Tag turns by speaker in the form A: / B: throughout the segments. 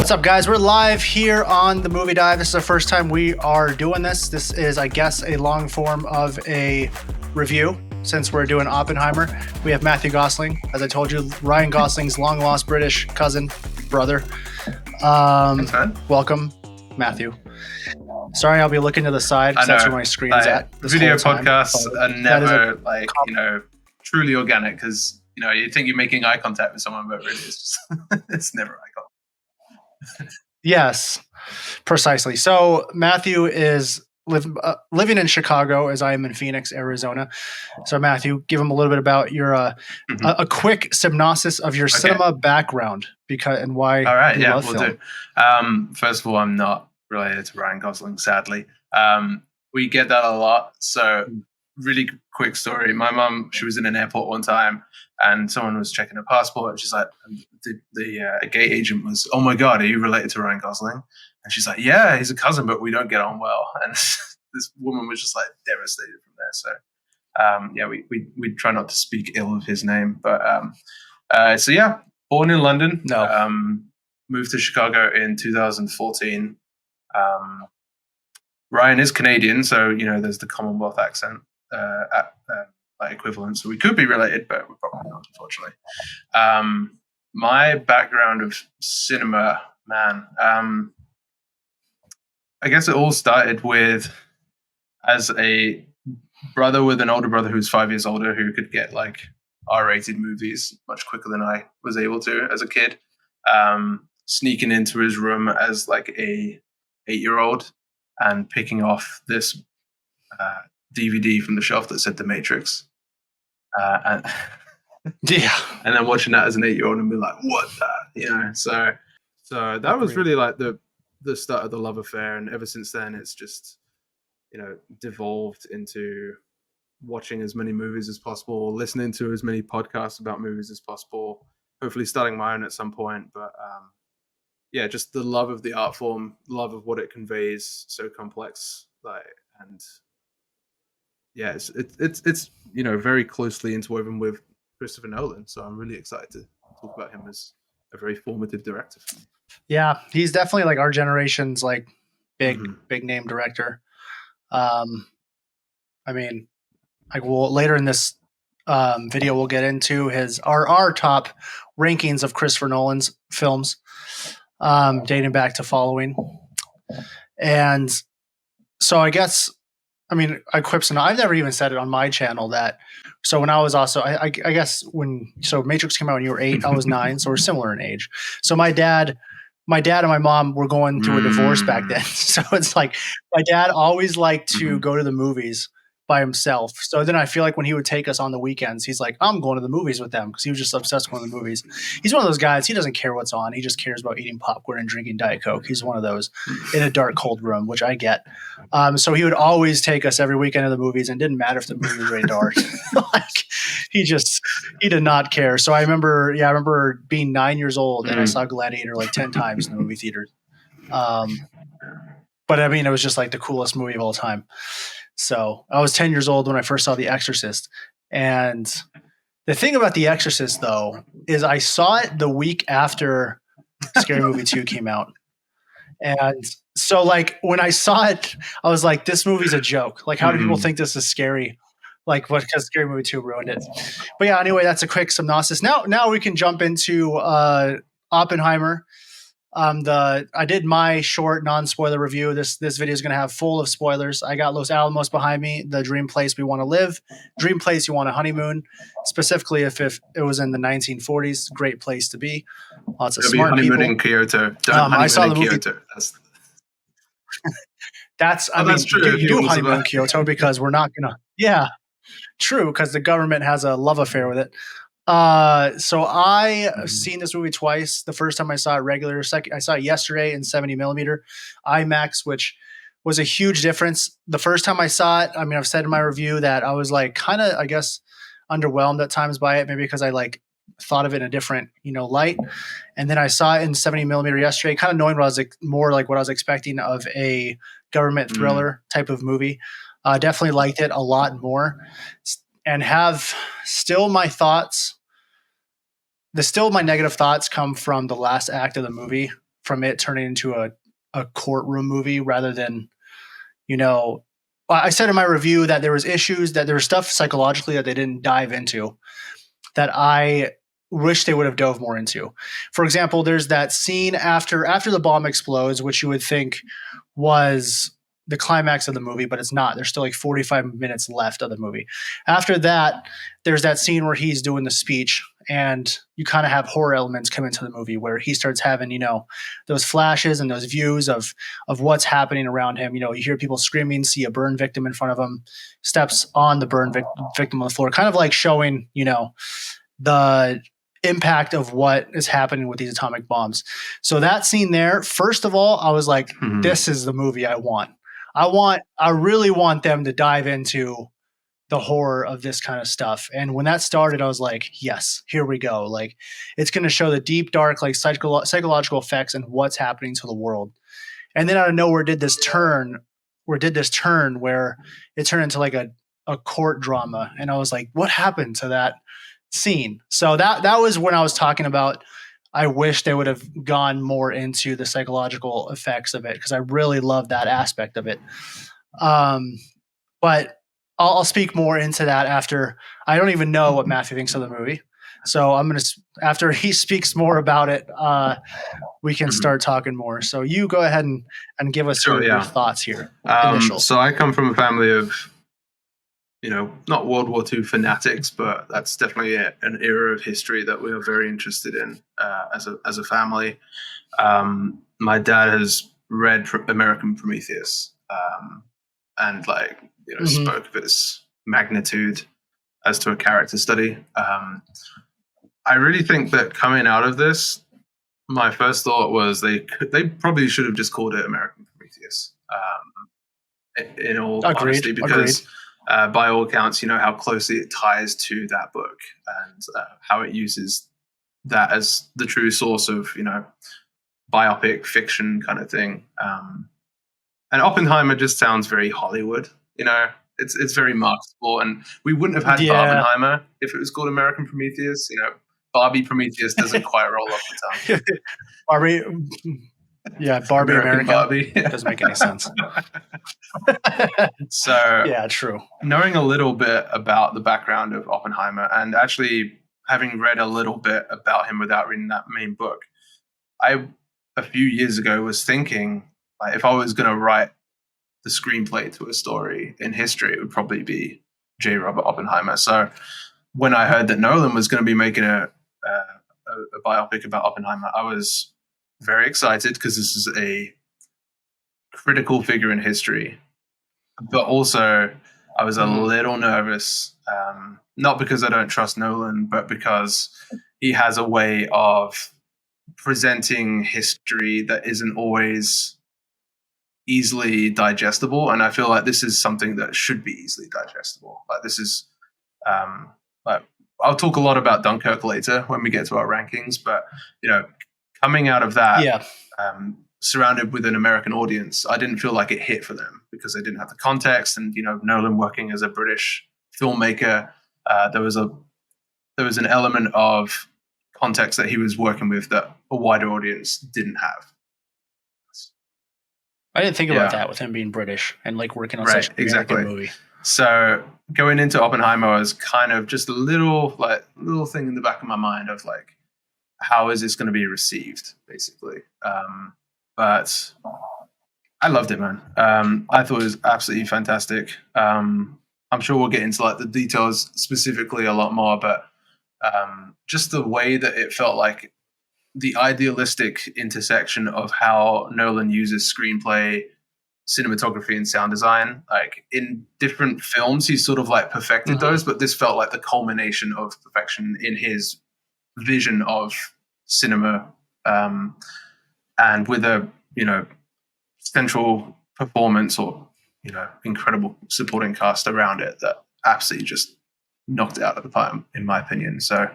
A: What's up, guys? We're live here on the Movie Dive. This is the first time we are doing this. This is, I guess, a long form of a review since we're doing Oppenheimer. We have Matthew Gosling, as I told you, Ryan Gosling's long-lost British cousin, brother.
B: Thanks, man.
A: Welcome, Matthew. Sorry, I'll be looking to the side because that's where my screen's at.
B: Video podcasts are never truly organic because you think you're making eye contact with someone, but really it's just it's never eye contact.
A: Yes, precisely. So Matthew is living in Chicago as I am in Phoenix, Arizona. So Matthew, give him a little bit about your a quick synopsis of your cinema background and why.
B: All right,
A: you love
B: we'll
A: film.
B: do. First of all, I'm not related to Ryan Gosling, sadly. We get that a lot. So really quick story. My mum, she was in an airport one time and someone was checking her passport and she's like, the gate agent was, "Oh my God, are you related to Ryan Gosling?" And she's like, "Yeah, he's a cousin, but we don't get on well." And this woman was just like devastated from there. So we try not to speak ill of his name. But born in London. Moved to Chicago in 2014. Ryan is Canadian, so there's the Commonwealth accent equivalent. So we could be related, but we're probably not, unfortunately. My background of cinema, man. I guess it all started with as a brother with an older brother who's 5 years older who could get like R-rated movies much quicker than I was able to as a kid. Sneaking into his room as like a 8-year-old and picking off this DVD from the shelf that said The Matrix. And then watching that as an 8-year-old and be like, what that? So that was really like the start of the love affair. And ever since then, it's just, devolved into watching as many movies as possible, listening to as many podcasts about movies as possible, hopefully starting my own at some point. But just the love of the art form, love of what it conveys, so complex, it's very closely interwoven with Christopher Nolan. So I'm really excited to talk about him as a very formative director for me. Yeah,
A: he's definitely like our generation's like big name director. Later in this video, we'll get into our top rankings of Christopher Nolan's films, dating back to Following. And so I guess, I've never even said it on my channel that, so when I was also, I guess Matrix came out when you were 8, I was 9, so we're similar in age. So my dad and my mom were going through a divorce back then. So it's like my dad always liked to go to the movies by himself. So then I feel like when he would take us on the weekends, he's like, "I'm going to the movies with them," because he was just obsessed with going to the movies. He's one of those guys, he doesn't care what's on. He just cares about eating popcorn and drinking Diet Coke. He's one of those in a dark, cold room, which I get. So he would always take us every weekend to the movies, and it didn't matter if the movie was rated R. He did not care. So I remember being 9 years old and I saw Gladiator like 10 times in the movie theater. But it was just like the coolest movie of all time. So I was 10 years old when I first saw The Exorcist. And the thing about The Exorcist, though, is I saw it the week after Scary Movie 2 came out. And so like when I saw it, I was like, this movie's a joke. Like, how do people think this is scary? Like, what? Because Scary Movie 2 ruined it. But yeah, anyway, that's a quick synopsis. Now we can jump into Oppenheimer. I did my short non-spoiler review. This video is going to have full of spoilers. I got Los Alamos behind me, the dream place we want to live, dream place you want to honeymoon. Specifically, if it was in the 1940s, great place to be. Lots of smart people.
B: In Kyoto.
A: I saw the movie.
B: Kyoto.
A: That's true. You do honeymoon in Kyoto because we're not gonna. Yeah, true. Because the government has a love affair with it. So I've seen this movie twice. The first time I saw it regular. Second, I saw it yesterday in 70mm IMAX, which was a huge difference. The first time I saw it, I've said in my review that I was like kind of, I guess, underwhelmed at times by it, maybe because I like thought of it in a different, light. And then I saw it in 70mm yesterday, kind of knowing what I was expecting of a government thriller type of movie. Definitely liked it a lot more, and have still my thoughts. My negative thoughts come from the last act of the movie from it turning into a courtroom movie rather than, I said in my review that there was issues, that there was stuff psychologically that they didn't dive into that I wish they would have dove more into. For example, there's that scene after the bomb explodes, which you would think was the climax of the movie, but it's not. There's still like 45 minutes left of the movie. After that, there's that scene where he's doing the speech, and you kind of have horror elements come into the movie where he starts having, those flashes and those views of what's happening around him. You hear people screaming, see a burn victim in front of him, steps on the burn victim on the floor, kind of like showing, the impact of what is happening with these atomic bombs. So that scene there, first of all, I was like, this is the movie I want. I really want them to dive into the horror of this kind of stuff. And when that started, I was like, yes, here we go. Like, it's going to show the deep, dark, like psychological effects and what's happening to the world. And then out of nowhere did this turn where it turned into like a court drama. And I was like, what happened to that scene? So that was when I was talking about, I wish they would have gone more into the psychological effects of it, because I really love that aspect of it. But I'll speak more into that after. I don't even know what Matthew thinks of the movie, so I'm gonna, after he speaks more about it, we can start talking more. So you go ahead and give us your thoughts here.
B: So I come from a family of, not World War II fanatics, but that's definitely an era of history that we are very interested in as a family. My dad has read American Prometheus, and spoke of its magnitude as to a character study. I really think that coming out of this, my first thought was they probably should have just called it American Prometheus. In all honesty, because by all accounts, how closely it ties to that book, and how it uses that as the true source of, biopic fiction kind of thing. And Oppenheimer just sounds very Hollywood, it's very marketable, and we wouldn't have had Oppenheimer if it was called American Prometheus. Barbie Prometheus doesn't quite roll off the tongue.
A: Barbie American
B: Barbie.
A: Doesn't make any sense.
B: So
A: yeah, true.
B: Knowing a little bit about the background of Oppenheimer, and actually having read a little bit about him without reading that main book, I a few years ago was thinking, like, if I was going to write the screenplay to a story in history, it would probably be J. Robert Oppenheimer. So when I heard that Nolan was going to be making a biopic about Oppenheimer, I was very excited, because this is a critical figure in history. But also, I was a little nervous, not because I don't trust Nolan, but because he has a way of presenting history that isn't always easily digestible. And I feel like this is something that should be easily digestible. Like, this is, I'll talk a lot about Dunkirk later when we get to our rankings, but, coming out of that, surrounded with an American audience, I didn't feel like it hit for them, because they didn't have the context. And, Nolan working as a British filmmaker, there was an element of context that he was working with that a wider audience didn't have.
A: I didn't think about that with him being British and like working on such an American movie.
B: So going into Oppenheimer was kind of just a little thing in the back of my mind of like, how is this going to be received, basically? But I loved it, man. I thought it was absolutely fantastic. I'm sure we'll get into like the details specifically a lot more, but just the way that it felt like the idealistic intersection of how Nolan uses screenplay, cinematography, and sound design. Like, in different films, he's sort of like perfected those, but this felt like the culmination of perfection in his vision of cinema, and with a central performance or incredible supporting cast around it that absolutely just knocked it out of the park, in my opinion. So,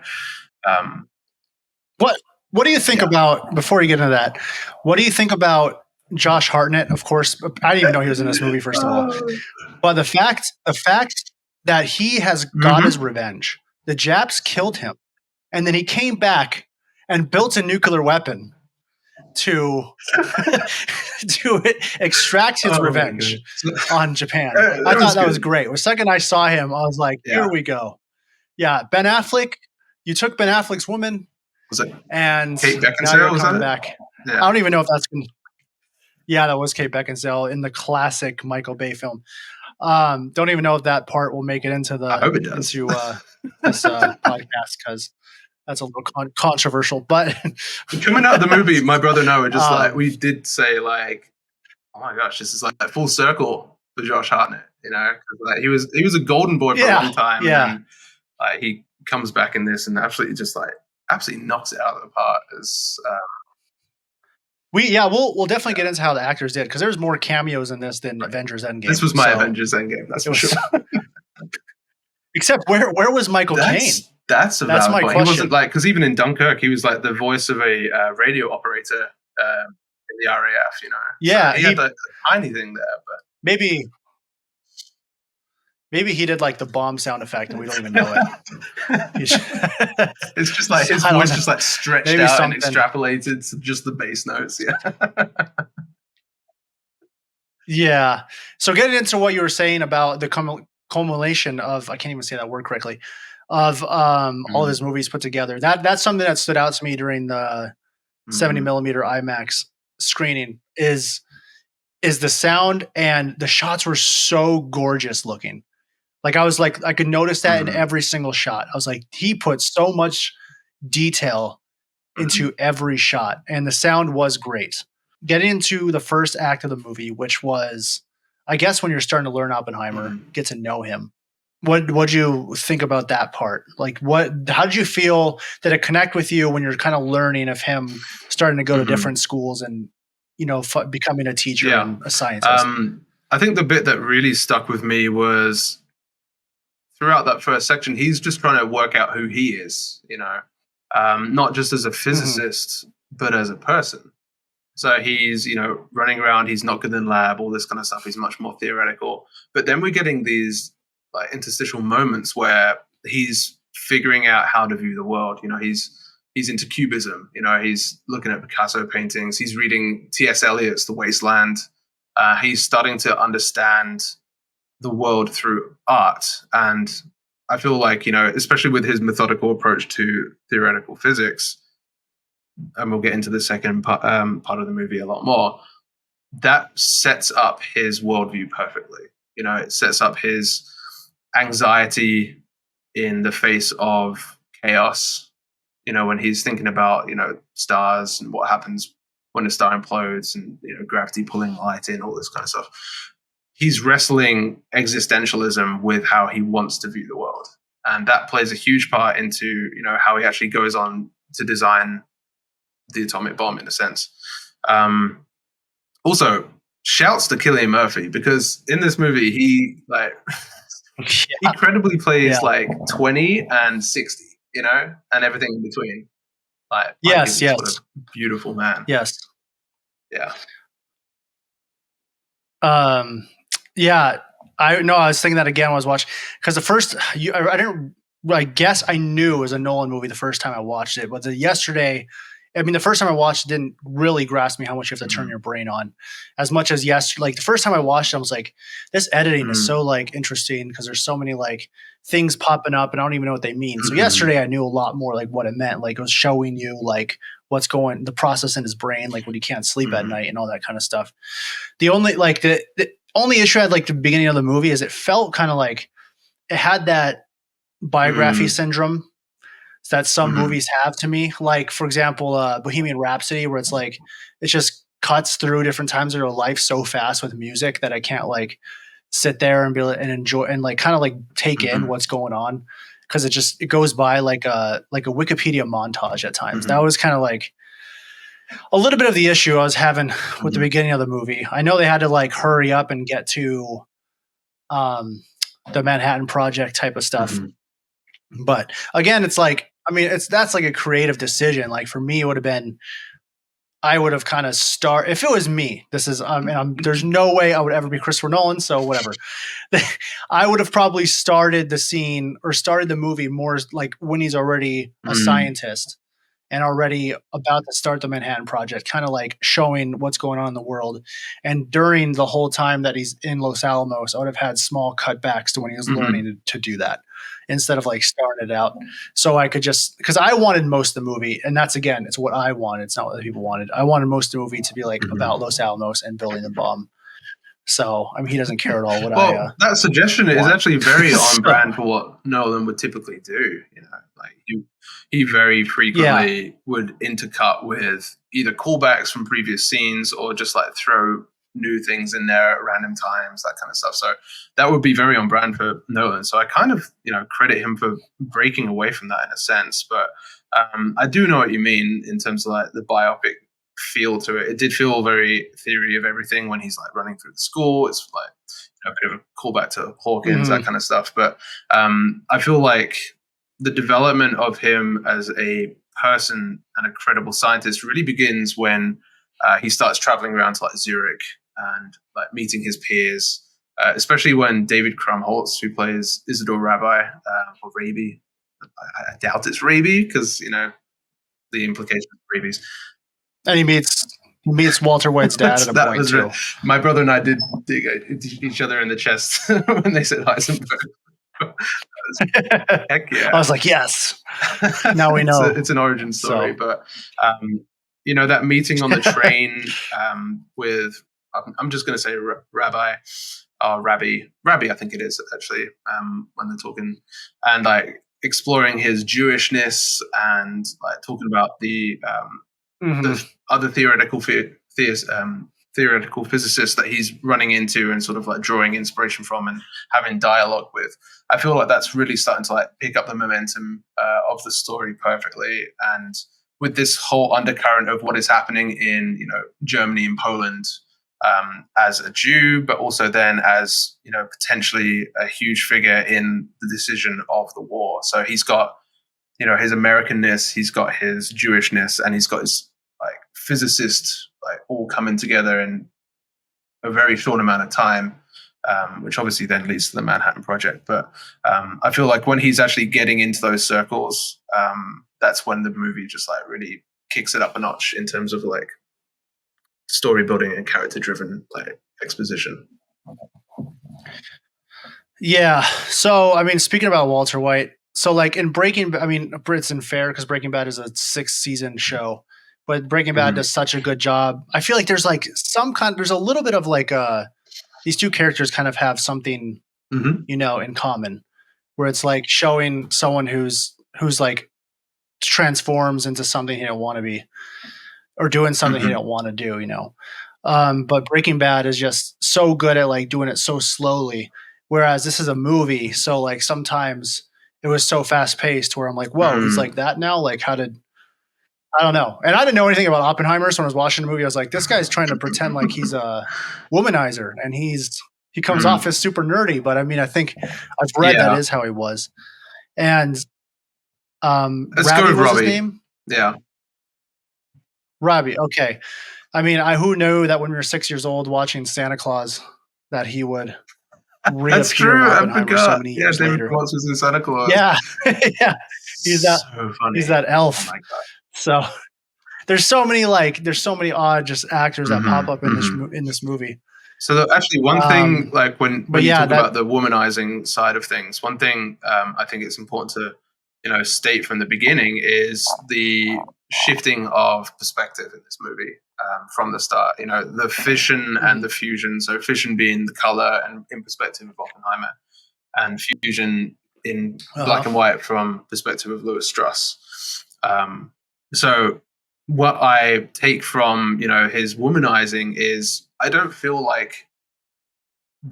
A: what do you think about, before you get into that, what do you think about Josh Hartnett? Of course, I didn't even know he was in this movie, first of all. But the fact that he has got his revenge. The Japs killed him, and then he came back and built a nuclear weapon to to extract his
B: Oh my
A: revenge
B: goodness.
A: on Japan.
B: That
A: I
B: was
A: thought that was
B: good.
A: great. The second I saw him, I was like,
B: Yeah.
A: here we go. Yeah, Ben Affleck. You took Ben Affleck's woman,
B: Was it
A: and
B: Kate
A: now you're
B: Beckinsale? Was
A: coming
B: that it?
A: back. I
B: Yeah.
A: don't even know if that's been. Yeah, that was Kate Beckinsale in the classic Michael Bay film. Don't even know if that part will make it into
B: I hope it does.
A: into this podcast because that's a little controversial. But
B: Coming out of the movie, my brother and I were just like,
A: Um,
B: we did say like, oh my gosh, this is like full circle for Josh Hartnett, you know? 'Cause, like, he was a golden boy for a long time,
A: yeah.
B: and then he comes back in this and absolutely knocks it out of the park. As
A: we'll definitely get into how the actors did because there's more cameos in this than Avengers Endgame.
B: this was my Avengers Endgame, that's for sure.
A: Except where was Michael Caine?
B: That's a
A: That's
B: valid
A: my
B: point.
A: question.
B: He wasn't like, because even in Dunkirk, he was like the voice of a radio operator in the RAF, you know.
A: Yeah,
B: so he had the tiny thing there, but
A: maybe he did like the bomb sound effect and we don't even know it.
B: it's just like his voice just like stretched
A: Maybe
B: out
A: something.
B: and extrapolated to just the bass notes. Yeah.
A: Yeah. So getting into what you were saying about the culmination of, I can't even say that word correctly, of all of his movies put together. That's something that stood out to me during the 70 millimeter IMAX screening is the sound, and the shots were so gorgeous looking. Like I was like, I could notice that in every single shot. I was like, he put so much detail into every shot, and the sound was great. Getting into the first act of the movie, which was, I guess, when you're starting to learn Oppenheimer, get to know him. What'd you think about that part? Like, how did you feel? Did it connect with you when you're kind of learning of him, starting to go to different schools and, you know, becoming a teacher and a scientist?
B: I think the bit that really stuck with me was throughout that first section, he's just trying to work out who he is, you know, not just as a physicist, but as a person. So he's, you know, running around, he's not good in lab, all this kind of stuff. He's much more theoretical. But then we're getting these like interstitial moments where he's figuring out how to view the world. You know, he's into cubism. You know, he's looking at Picasso paintings. He's reading T.S. Eliot's The Wasteland. He's starting to understand the world through art. And I feel like, you know, especially with his methodical approach to theoretical physics, and we'll get into the second part of the movie a lot more, that sets up his worldview perfectly. You know, it sets up his anxiety in the face of chaos. You know, when he's thinking about, you know, stars and what happens when a star implodes and, you know, gravity pulling light in, all this kind of stuff. He's wrestling existentialism with how he wants to view the world. And that plays a huge part into, you know, how he actually goes on to design the atomic bomb, in a sense. Also, shouts to Cillian Murphy, because in this movie he like he credibly plays like 20 and 60, you know, and everything in between. Like,
A: yes,
B: what a beautiful man.
A: Yes.
B: Yeah.
A: Yeah. I was thinking that again when I was watching, because the first, I guess I knew it was a Nolan movie the first time I watched it, but the first time I watched it didn't really grasp me how much you have to turn your brain on as much as like the first time I watched it, I was like, this editing is so like interesting because there's so many like things popping up and I don't even know what they mean. So yesterday I knew a lot more like what it meant. Like it was showing you like the process in his brain, like when he can't sleep at night and all that kind of stuff. The only like the only issue I had like the beginning of the movie is it felt kind of like it had that biography syndrome that some movies have to me. Like, for example, Bohemian Rhapsody, where it's like it just cuts through different times of your life so fast with music that I can't like sit there and be like, and enjoy and like kind of like take in what's going on, because it goes by like a Wikipedia montage at times. That was kind of like a little bit of the issue I was having with the beginning of the movie. I know they had to like hurry up and get to the Manhattan Project type of stuff. But again, it's like, I mean, that's like a creative decision. Like for me, it would have been, I would have kind of if it was me, this is, there's no way I would ever be Christopher Nolan. So whatever, I would have probably started the scene or started the movie more like when he's already a scientist and already about to start the Manhattan Project, kind of like showing what's going on in the world. And during the whole time that he's in Los Alamos, I would have had small cutbacks to when he was learning to do that instead of like starting it out. So I could just, because I wanted most of the movie, and that's again, it's what I wanted. It's not what other people wanted. I wanted most of the movie to be like about Los Alamos and building the bomb. So I mean, he doesn't care at all what
B: that suggestion is actually very on brand for what Nolan would typically do. You know, like he very frequently would intercut with either callbacks from previous scenes or just like throw new things in there at random times, that kind of stuff. So that would be very on brand for Nolan. So I kind of, credit him for breaking away from that in a sense. But I do know what you mean in terms of like the biopic feel to it. It did feel very theory of everything when he's like running through the school. It's like a bit of a callback to Hawkins, that kind of stuff. But I feel like the development of him as a person and a credible scientist really begins when he starts traveling around to like Zurich and like meeting his peers, especially when David Krumholtz, who plays Isidore Rabi, or Raby, I doubt it's Raby because the implication of rabies.
A: And he meets Walter White's dad at a point too.
B: My brother and I did dig each other in the chest when they said Heisenberg. Heck yeah!
A: I was like, yes. Now we know
B: it's an origin story, but that meeting on the train with I'm just going to say Rabbi, I think it is actually when they're talking and like exploring his Jewishness and like talking about the other theoretical physicists that he's running into and sort of like drawing inspiration from and having dialogue with. I feel like that's really starting to like pick up the momentum of the story perfectly. And with this whole undercurrent of what is happening in, Germany and Poland as a Jew, but also then as, potentially a huge figure in the decision of the war. So he's got, his Americanness, he's got his Jewishness, and he's got his like physicists like all coming together in a very short amount of time, which obviously then leads to the Manhattan Project. But I feel like when he's actually getting into those circles, that's when the movie just like really kicks it up a notch in terms of like story building and character driven like exposition.
A: Yeah. So I mean, speaking about Walter White, so like in Breaking, I mean, it's unfair because Breaking Bad is a 6-season show, but Breaking Bad does such a good job. I feel like there's like there's a little bit of like these two characters kind of have something in common, where it's like showing someone who's like transforms into something he don't want to be, or doing something he don't want to do, but Breaking Bad is just so good at like doing it so slowly, whereas this is a movie, so like sometimes it was so fast paced where I'm like, whoa, he's like that now? Like I don't know. And I didn't know anything about Oppenheimer, so when I was watching the movie, I was like, this guy's trying to pretend like he's a womanizer, and he comes off as super nerdy, but I mean, I think I've read that is how he was. And
B: let's go with Robbie. His name? Yeah.
A: Robbie, okay. I mean, who knew that when we were 6 years old watching Santa Claus that he would reappear
B: That's true.
A: in Oppenheimer
B: I forgot.
A: So many years
B: David
A: later.
B: Krumholtz was in Santa Claus.
A: Yeah, yeah. He's that.
B: So funny.
A: He's that elf.
B: Oh my God.
A: So there's so many odd just actors that pop up in this movie.
B: So actually, one thing like when you talk about the womanizing side of things, one thing I think it's important to state from the beginning is the shifting of perspective in this movie from the start. The fission and the fusion. So fission being the color and in perspective of Oppenheimer, and fusion in black and white from perspective of Louis Strauss. So what I take from his womanizing is I don't feel like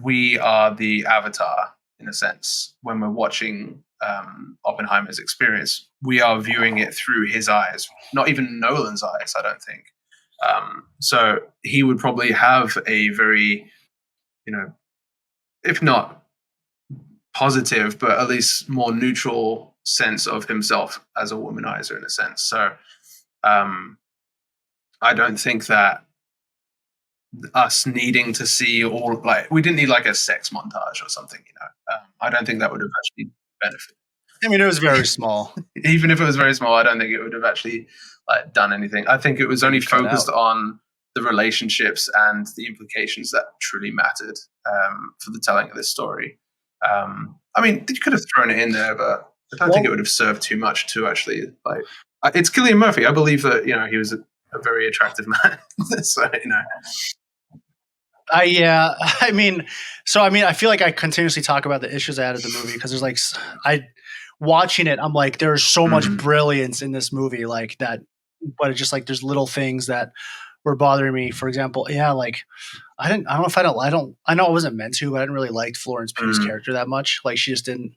B: we are the avatar in a sense when we're watching Oppenheimer's experience. We are viewing it through his eyes, not even Nolan's eyes, I don't think. So he would probably have a very, if not positive, but at least more neutral sense of himself as a womanizer in a sense. So I don't think that us needing to see all like we didn't need like a sex montage or something, I don't think that would have actually benefited.
A: I mean, it was very small.
B: Even if it was very small, I don't think it would have actually like done anything. I think it was only
A: cut
B: focused
A: out.
B: on the relationships and the implications that truly mattered for the telling of this story. I mean, you could have thrown it in there, but I don't think it would have served too much to actually like. It's Cillian Murphy. I believe that he was a very attractive man. So
A: Yeah, I mean, I feel like I continuously talk about the issues I had of the movie because there's like, watching it, I'm like, there's so much brilliance in this movie, like that, but it's just like there's little things that were bothering me. For example, like I know it wasn't meant to, but I didn't really like Florence Pugh's character that much. Like she just didn't.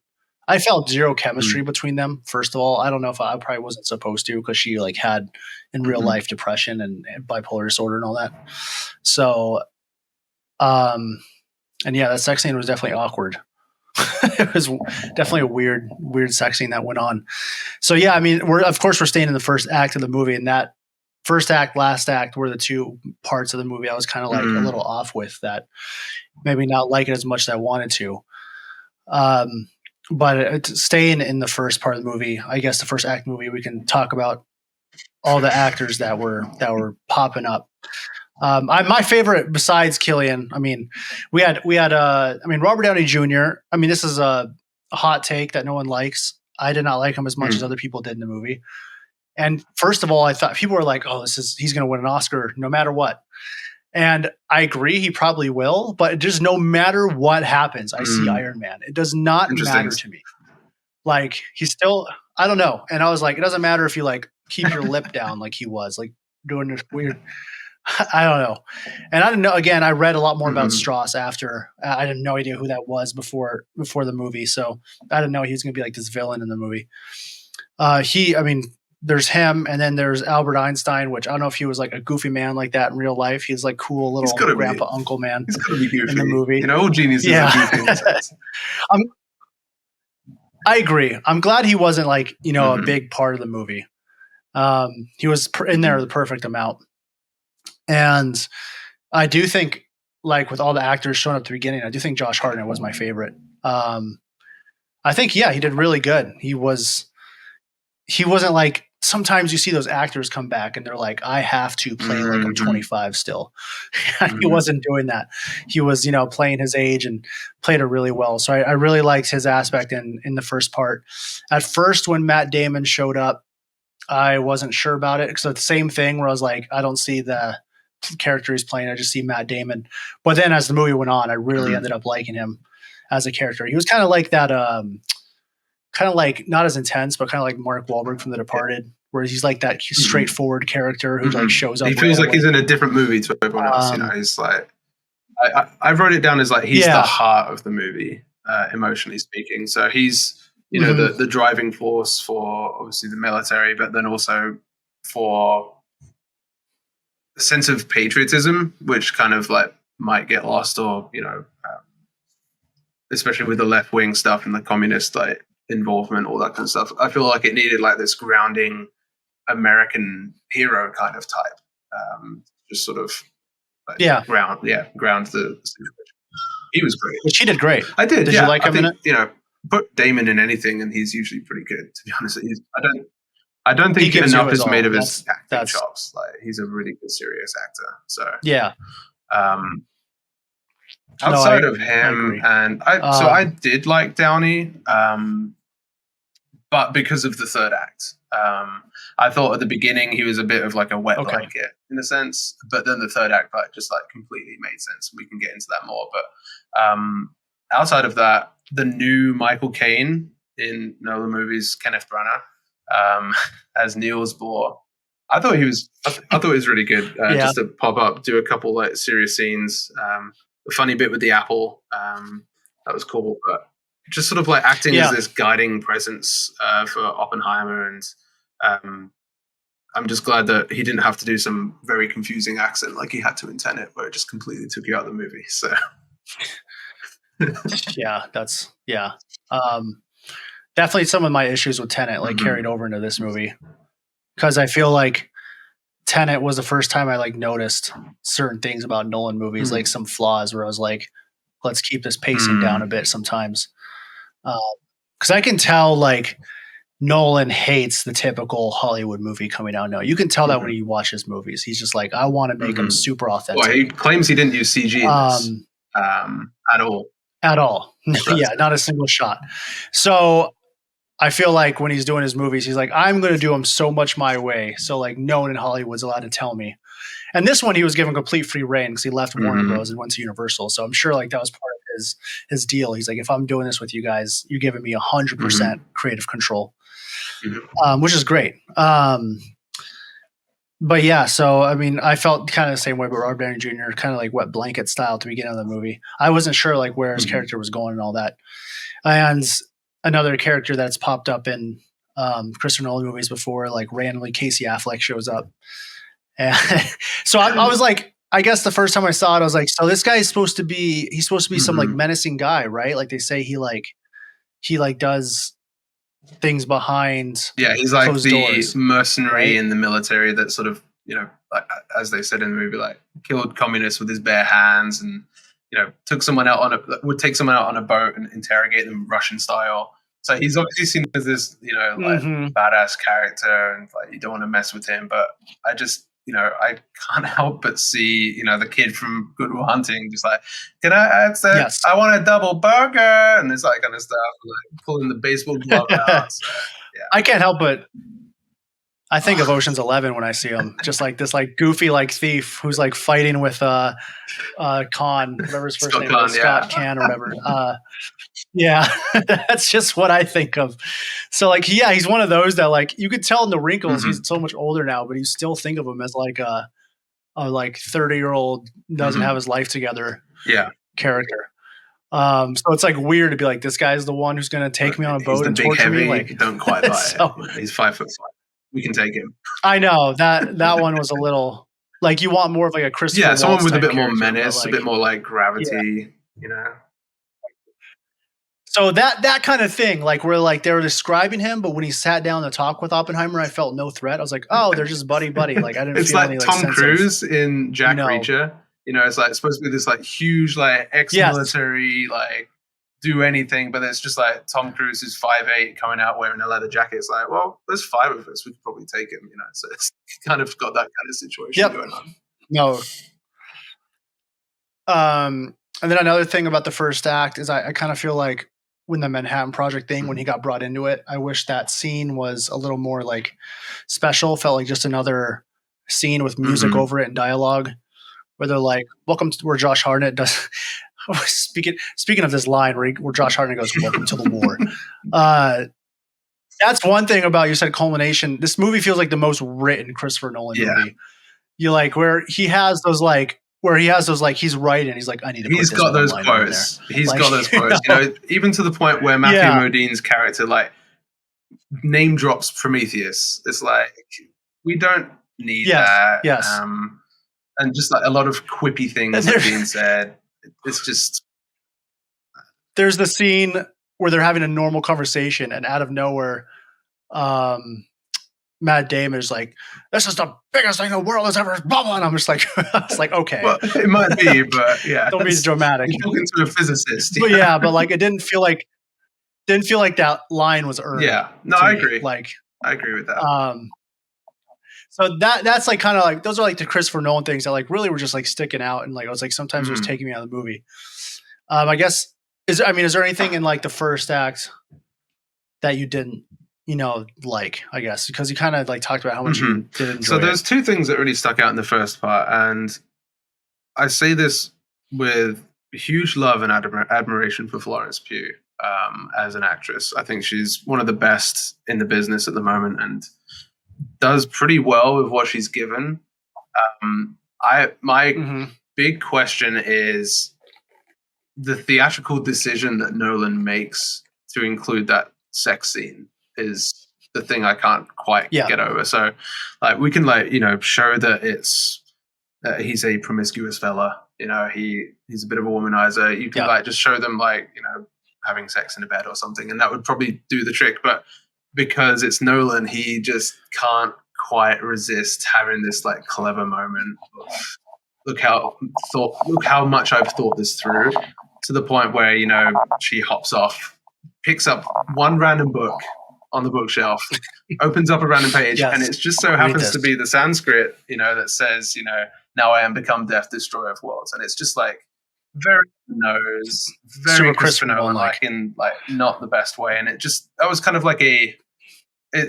A: I felt zero chemistry between them. First of all, I don't know if I probably wasn't supposed to because she like had in real life depression and bipolar disorder and all that. So. And yeah, that sex scene was definitely awkward. It was definitely a weird sex scene that went on. So yeah, I mean, we're staying in the first act of the movie, and that first act, last act were the two parts of the movie I was kind of like a little off with, that maybe not like it as much as I wanted to. But staying in the first part of the movie, I guess the first act movie, we can talk about all the actors that were popping up. My favorite besides Cillian, I mean, we had Robert Downey Jr. I mean, this is a hot take that no one likes. I did not like him as much as other people did in the movie. And first of all, I thought people were like, "Oh, he's going to win an Oscar no matter what." And I agree, he probably will. But just no matter what happens, I see Iron Man. It does not matter to me. Like he's still, I don't know. And I was like, it doesn't matter if you like keep your lip down, like he was like doing this weird. I don't know. And I didn't know, again, I read a lot more about Strauss after. I had no idea who that was before the movie. So I didn't know he was going to be like this villain in the movie. There's him, and then there's Albert Einstein, which I don't know if he was like a goofy man like that in real life. He's like cool little grandpa uncle man.
B: He's going to be goofy
A: in the movie.
B: All geniuses are goofy in a sense.
A: I agree. I'm glad he wasn't like, a big part of the movie. He was in there the perfect amount. And I do think, like with all the actors showing up at the beginning, I do think Josh Hartnett was my favorite. I think, he did really good. He wasn't like, sometimes you see those actors come back and they're like, I have to play like I'm 25 still. He wasn't doing that. He was, playing his age and played it really well. So I really liked his aspect in the first part. At first, when Matt Damon showed up, I wasn't sure about it. So it's the same thing where I was like, I don't see the character he's playing. I just see Matt Damon. But then as the movie went on, I really ended up liking him as a character. He was kind of like that, kind of like not as intense, but kind of like Mark Wahlberg from The Departed, where he's like that straightforward character who like shows up.
B: He feels like he's in a different movie to everyone else. He's like, I wrote it down as like he's the heart of the movie, emotionally speaking. So he's the driving force for obviously the military, but then also for a sense of patriotism, which kind of like might get lost, or especially with the left wing stuff and the communist like involvement, all that kind of stuff. I feel like it needed like this grounding American hero kind of type, just sort of like ground the situation. He was great.
A: But she did great.
B: I did.
A: Did you like him in it?
B: Put Damon in anything and he's usually pretty good, to be honest. I don't think enough is made of his acting chops. Like he's a really good serious actor. So outside of him, and I did like Downey, but because of the third act, I thought at the beginning he was a bit of like a wet blanket in a sense, but then the third act like just like completely made sense. We can get into that more, but outside of that, the new Michael Caine in Nolan movies, Kenneth Branagh, as Niels Bohr, I thought he was really good. Just to pop up, do a couple like serious scenes. The funny bit with the apple, that was cool, but just sort of like acting as this guiding presence for Oppenheimer, and I'm just glad that he didn't have to do some very confusing accent like he had to in Tenet, where it just completely took you out of the movie. So
A: definitely some of my issues with Tenet like carried over into this movie, because I feel like Tenet was the first time I like noticed certain things about Nolan movies, like some flaws where I was like, let's keep this pacing down a bit sometimes. Because I can tell like Nolan hates the typical Hollywood movie coming out now. You can tell that when you watch his movies. He's just like, I want to make them super authentic.
B: Well, he claims he didn't use CG in this, at all.
A: At all. Yeah, not a single shot. So I feel like when he's doing his movies, he's like, I'm going to do them so much my way. So like no one in Hollywood's allowed to tell me. And this one, he was given complete free reign because he left Warner Bros. And went to Universal. So I'm sure like that was part of his deal. He's like, if I'm doing this with you guys, you're giving me 100% creative control, which is great. But yeah, so I mean, I felt kind of the same way about Robert Downey Jr., kind of like wet blanket style at the beginning of the movie. I wasn't sure like where his character was going and all that. And another character that's popped up in Christopher Nolan movies before, like randomly Casey Affleck shows up. And so I was like, I guess the first time I saw it, I was like, so this guy is supposed to be, he's supposed to be some like menacing guy, right? Like they say he does things behind.
B: Yeah, he's like the
A: doors,
B: mercenary in the military that sort of, you know, like, as they said in the movie, like killed communists with his bare hands, and you know, would take someone out on a boat and interrogate them Russian style. So he's obviously seen as this, you know, like badass character, and like you don't want to mess with him. But I just, you know, I can't help but see, you know, the kid from Good Will Hunting just like, can I ask that? Yes. I want a double burger, and this like kind of stuff, like pulling the baseball glove out. So, yeah.
A: I can't help but I think of Ocean's 11 when I see him, just like this like goofy like thief who's like fighting with Khan, whatever his first name is, Scott Can or whatever. Yeah, that's just what I think of. So like, yeah, he's one of those that like you could tell in the wrinkles. He's so much older now, but you still think of him as like a like 30-year-old doesn't have his life together. Character. So it's like weird to be like, this guy's the one who's going to take me on a boat and torture me. Like,
B: don't quite buy it. He's 5'5". We can take him.
A: I know that one was a little like you want more of like a Christopher.
B: Yeah, someone with a bit more menace, like, a bit more like gravity. You know.
A: So that kind of thing, like where like they were describing him, but when he sat down to talk with Oppenheimer, I felt no threat. I was like, oh, they're just buddy. Like I didn't.
B: It's
A: feel
B: like
A: any, like,
B: Tom Cruise in Jack Reacher. You know, it's like supposed to be this like huge like ex-military like do anything, but it's just like Tom Cruise is 5'8" coming out wearing a leather jacket. It's like, well, there's 5 of us, we could probably take him. You know, so it's kind of got that kind of situation going on.
A: No. And then another thing about the first act is I kind of feel like when the Manhattan Project thing, when he got brought into it, I wish that scene was a little more like special. Felt like just another scene with music over it and dialogue, where they're like, "Welcome to," where Josh Hartnett does. Speaking of this line where Josh Hartnett goes, "Welcome to the war." That's one thing about, you said culmination. This movie feels like the most written Christopher Nolan movie. You like where he has those like. Where he has those like he's writing, he's like, I need to.
B: He's got those quotes. He's got those quotes. You know, even to the point where Matthew Modine's character like name drops Prometheus. It's like we don't need that.
A: Yes.
B: And just like a lot of quippy things are being said. It's just.
A: There's the scene where they're having a normal conversation, and out of nowhere, Matt Damon is like, "This is the biggest thing the world has ever blah blah." And I'm just like, I was like, okay,
B: well, it might be, but yeah,
A: don't be dramatic.
B: You're talking to a physicist,
A: but yeah, but like it didn't feel like that line was earned.
B: Yeah, no, I agree.
A: Like,
B: I agree with that.
A: So that's like kind of like those are like the Christopher Nolan things that like really were just like sticking out, and like I was like sometimes it was taking me out of the movie. I guess is there anything in like the first act that you didn't? You know, like, I guess, because you kind of like talked about how much you did enjoy.
B: So there's 2 things that really stuck out in the first part. And I say this with huge love and admiration for Florence Pugh as an actress. I think she's one of the best in the business at the moment and does pretty well with what she's given. My big question is the theatrical decision that Nolan makes to include that sex scene is the thing I can't quite get over. So like we can like, you know, show that it's he's a promiscuous fella, you know, he's a bit of a womanizer. You can like just show them like, you know, having sex in a bed or something, and that would probably do the trick. But because it's Nolan, he just can't quite resist having this like clever moment of, look how much I've thought this through, to the point where, you know, she hops off, picks up one random book on the bookshelf, opens up a random page,
A: Yes.
B: and it just so
A: I'll read
B: happens
A: this.
B: to be the Sanskrit, that says, now I am become death, destroyer of worlds. And it's just like very nose, very
A: Super
B: Christopher
A: Christopher
B: Nolan,
A: Nolan-like.
B: like in like not the best way. And that was kind of like it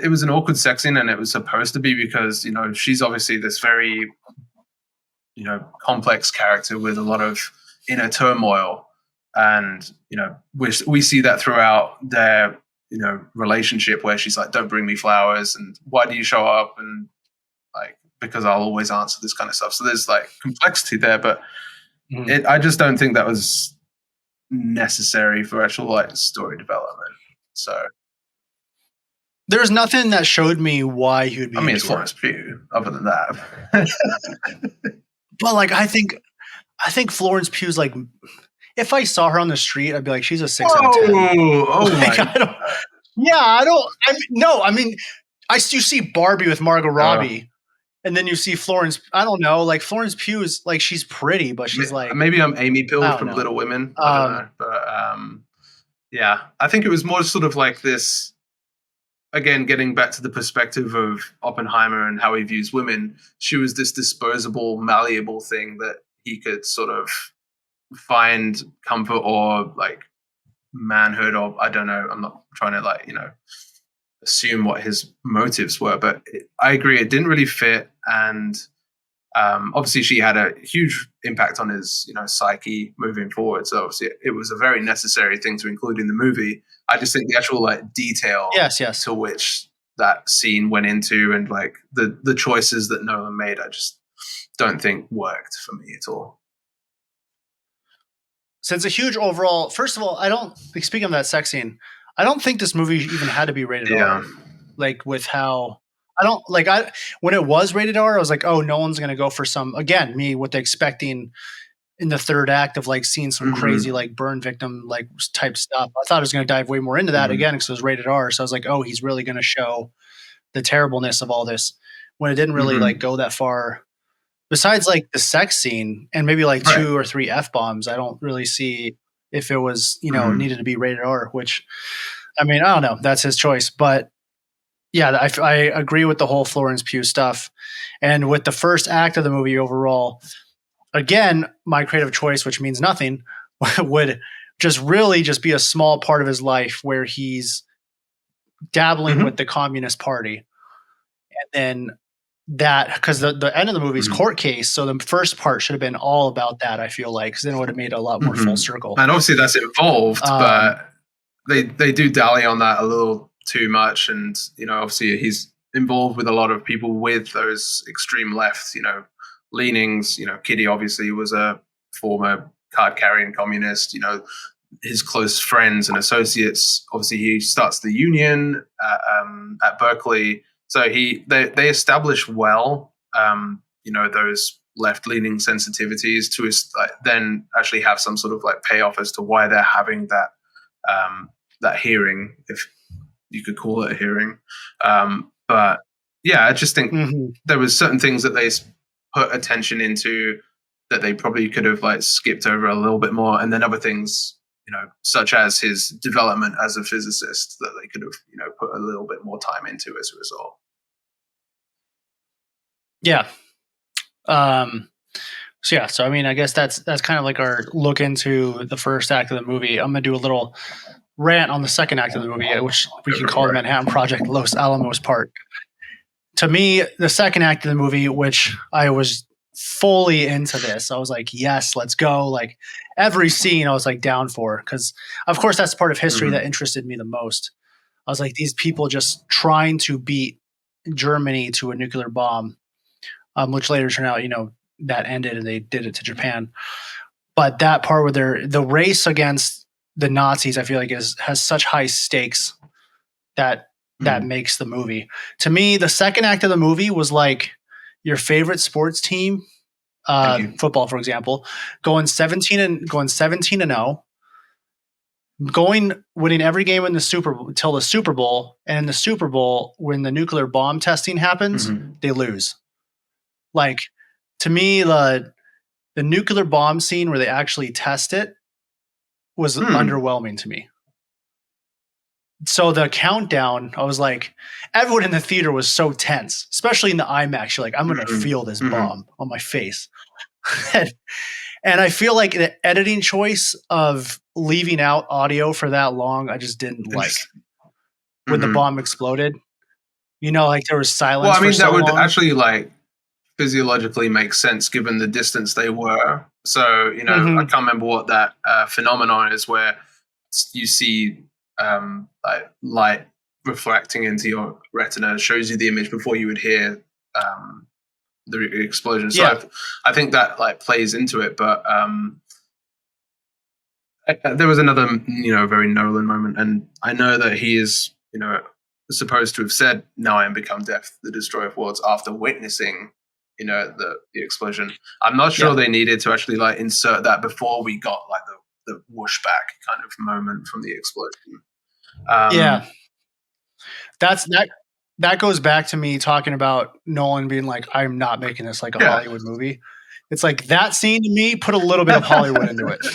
B: was an awkward sex scene, and it was supposed to be because, she's obviously this very, complex character with a lot of inner turmoil. And, we see that throughout their, relationship, where she's like, don't bring me flowers, and why do you show up? And like, because I'll always answer this kind of stuff. So there's like complexity there, but I just don't think that was necessary for actual like story development. So
A: there's nothing that showed me why he would be.
B: I mean, it's Florence Pugh. Other than that,
A: but like, I think Florence Pugh's like, if I saw her on the street, I'd be like, she's a 6 out of 10.
B: Oh
A: like,
B: my!
A: I mean, you see Barbie with Margot Robbie, and then you see Florence. I don't know, like Florence Pugh is like, she's pretty, but she's like,
B: maybe I'm Amy Pilled from
A: know.
B: Little Women. I don't know, but yeah, I think it was more sort of like this. Again, getting back to the perspective of Oppenheimer and how he views women, she was this disposable, malleable thing that he could sort of find comfort or like manhood, or I don't know. I'm not trying to like, assume what his motives were, but I agree, it didn't really fit. And obviously she had a huge impact on his, psyche moving forward. So obviously it was a very necessary thing to include in the movie. I just think the actual like detail
A: yes.
B: to which that scene went into, and like the choices that Nolan made, I just don't think worked for me at all.
A: So it's a huge overall. First of all, I don't like, speaking of that sex scene, I don't think this movie even had to be rated R. Like with how when it was rated R, I was like, oh, Nolan's gonna go for some, again, me with expecting in the third act of like seeing some crazy like burn victim like type stuff. I thought it was gonna dive way more into that again because it was rated R. So I was like, oh, he's really gonna show the terribleness of all this, when it didn't really like go that far. Besides like the sex scene and maybe like 2 or 3 F-bombs, I don't really see if it was, needed to be rated R, which, I mean, I don't know. That's his choice. But yeah, I agree with the whole Florence Pugh stuff. And with the first act of the movie overall, again, my creative choice, which means nothing, would just really just be a small part of his life where he's dabbling with the Communist Party. And then that, because the end of the movie is court case, so the first part should have been all about that, I feel like, because then it would have made a lot more full circle.
B: And obviously that's involved, but they do dally on that a little too much. And, obviously he's involved with a lot of people with those extreme left, leanings. Kitty obviously was a former card-carrying communist. His close friends and associates, obviously he starts the union at Berkeley. So they establish well, those left-leaning sensitivities to then actually have some sort of like payoff as to why they're having that hearing, if you could call it a hearing. But yeah, I just think there was certain things that they put attention into that they probably could have like skipped over a little bit more, and then other things, such as his development as a physicist, that they could have, put a little bit more time into as a result.
A: Yeah. So I mean, I guess that's kind of like our look into the first act of the movie. I'm gonna do a little rant on the second act of the movie, which we can call the Manhattan Project Los Alamos part. To me, the second act of the movie, which I was fully into this, I was like, yes, let's go. Like every scene I was like down for, because of course that's part of history that interested me the most. I was like, these people just trying to beat Germany to a nuclear bomb, which later turned out, that ended and they did it to Japan. But that part where the race against the Nazis, I feel like has such high stakes that makes the movie. To me, the second act of the movie was like your favorite sports team, football, for example, going 17 and 0, winning every game in the Super Bowl till the Super Bowl, and in the Super Bowl, when the nuclear bomb testing happens, they lose. Like, to me, the nuclear bomb scene where they actually test it was underwhelming to me. so the countdown, I was like, everyone in the theater was so tense, especially in the IMAX. You're like, I'm going to feel this bomb on my face. And I feel like the editing choice of leaving out audio for that long, I just didn't like. When the bomb exploded, like there was silence.
B: Well, I mean,
A: for so
B: that would
A: long.
B: actually like physiologically make sense given the distance they were. So, I can't remember what that phenomenon is where you see like light reflecting into your retina, shows you the image before you would hear the explosion. So I think that like plays into it. But there was another, very Nolan moment, and I know that he is, supposed to have said, "Now I am become death, the destroyer of worlds," after witnessing, the explosion. I'm not sure they needed to actually like insert that before we got like the whoosh back kind of moment from the explosion.
A: That goes back to me talking about Nolan being like, I'm not making this like a Hollywood movie. It's like that scene to me put a little bit of Hollywood into it.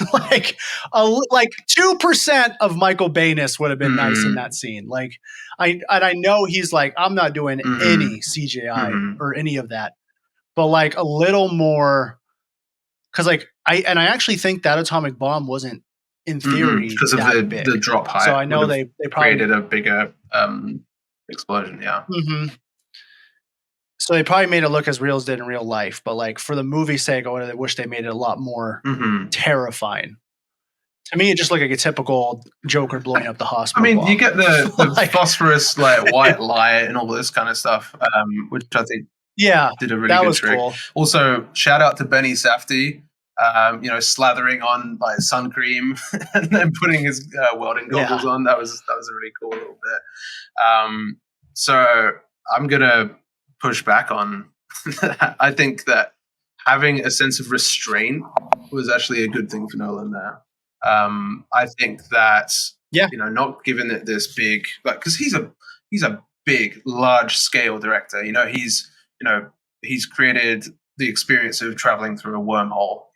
A: like 2% of Michael Bayness would have been nice in that scene. Like I know he's like, I'm not doing any CGI or any of that, but like a little more, because like I actually think that atomic bomb wasn't in theory
B: because of the drop height.
A: So I know they probably
B: created a bigger explosion. Yeah.
A: So they probably made it look as real as it did in real life, but like for the movie's sake, I wish they made it a lot more terrifying. To me, it just looked like a typical Joker blowing up the hospital.
B: I mean,
A: bomb.
B: you get the phosphorus like white light and all this kind of stuff, which I think did a really good trick. Cool. Also, shout out to Benny Safdie, slathering on like sun cream and then putting his welding goggles on. That was a really cool little bit. So I'm gonna push back on that. I think that having a sense of restraint was actually a good thing for Nolan there. I think that not giving it this big, like, because he's a big, large scale director. He's created the experience of traveling through a wormhole.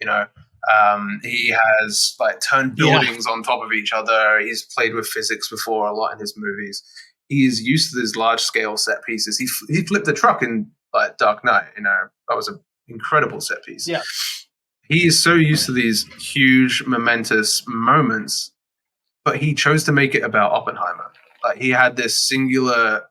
B: He has like turned buildings on top of each other. He's played with physics before a lot in his movies. He's used to these large scale set pieces. He flipped the truck in like Dark Knight. That was an incredible set piece.
A: Yeah.
B: He is so used to these huge, momentous moments, but he chose to make it about Oppenheimer. Like he had this singular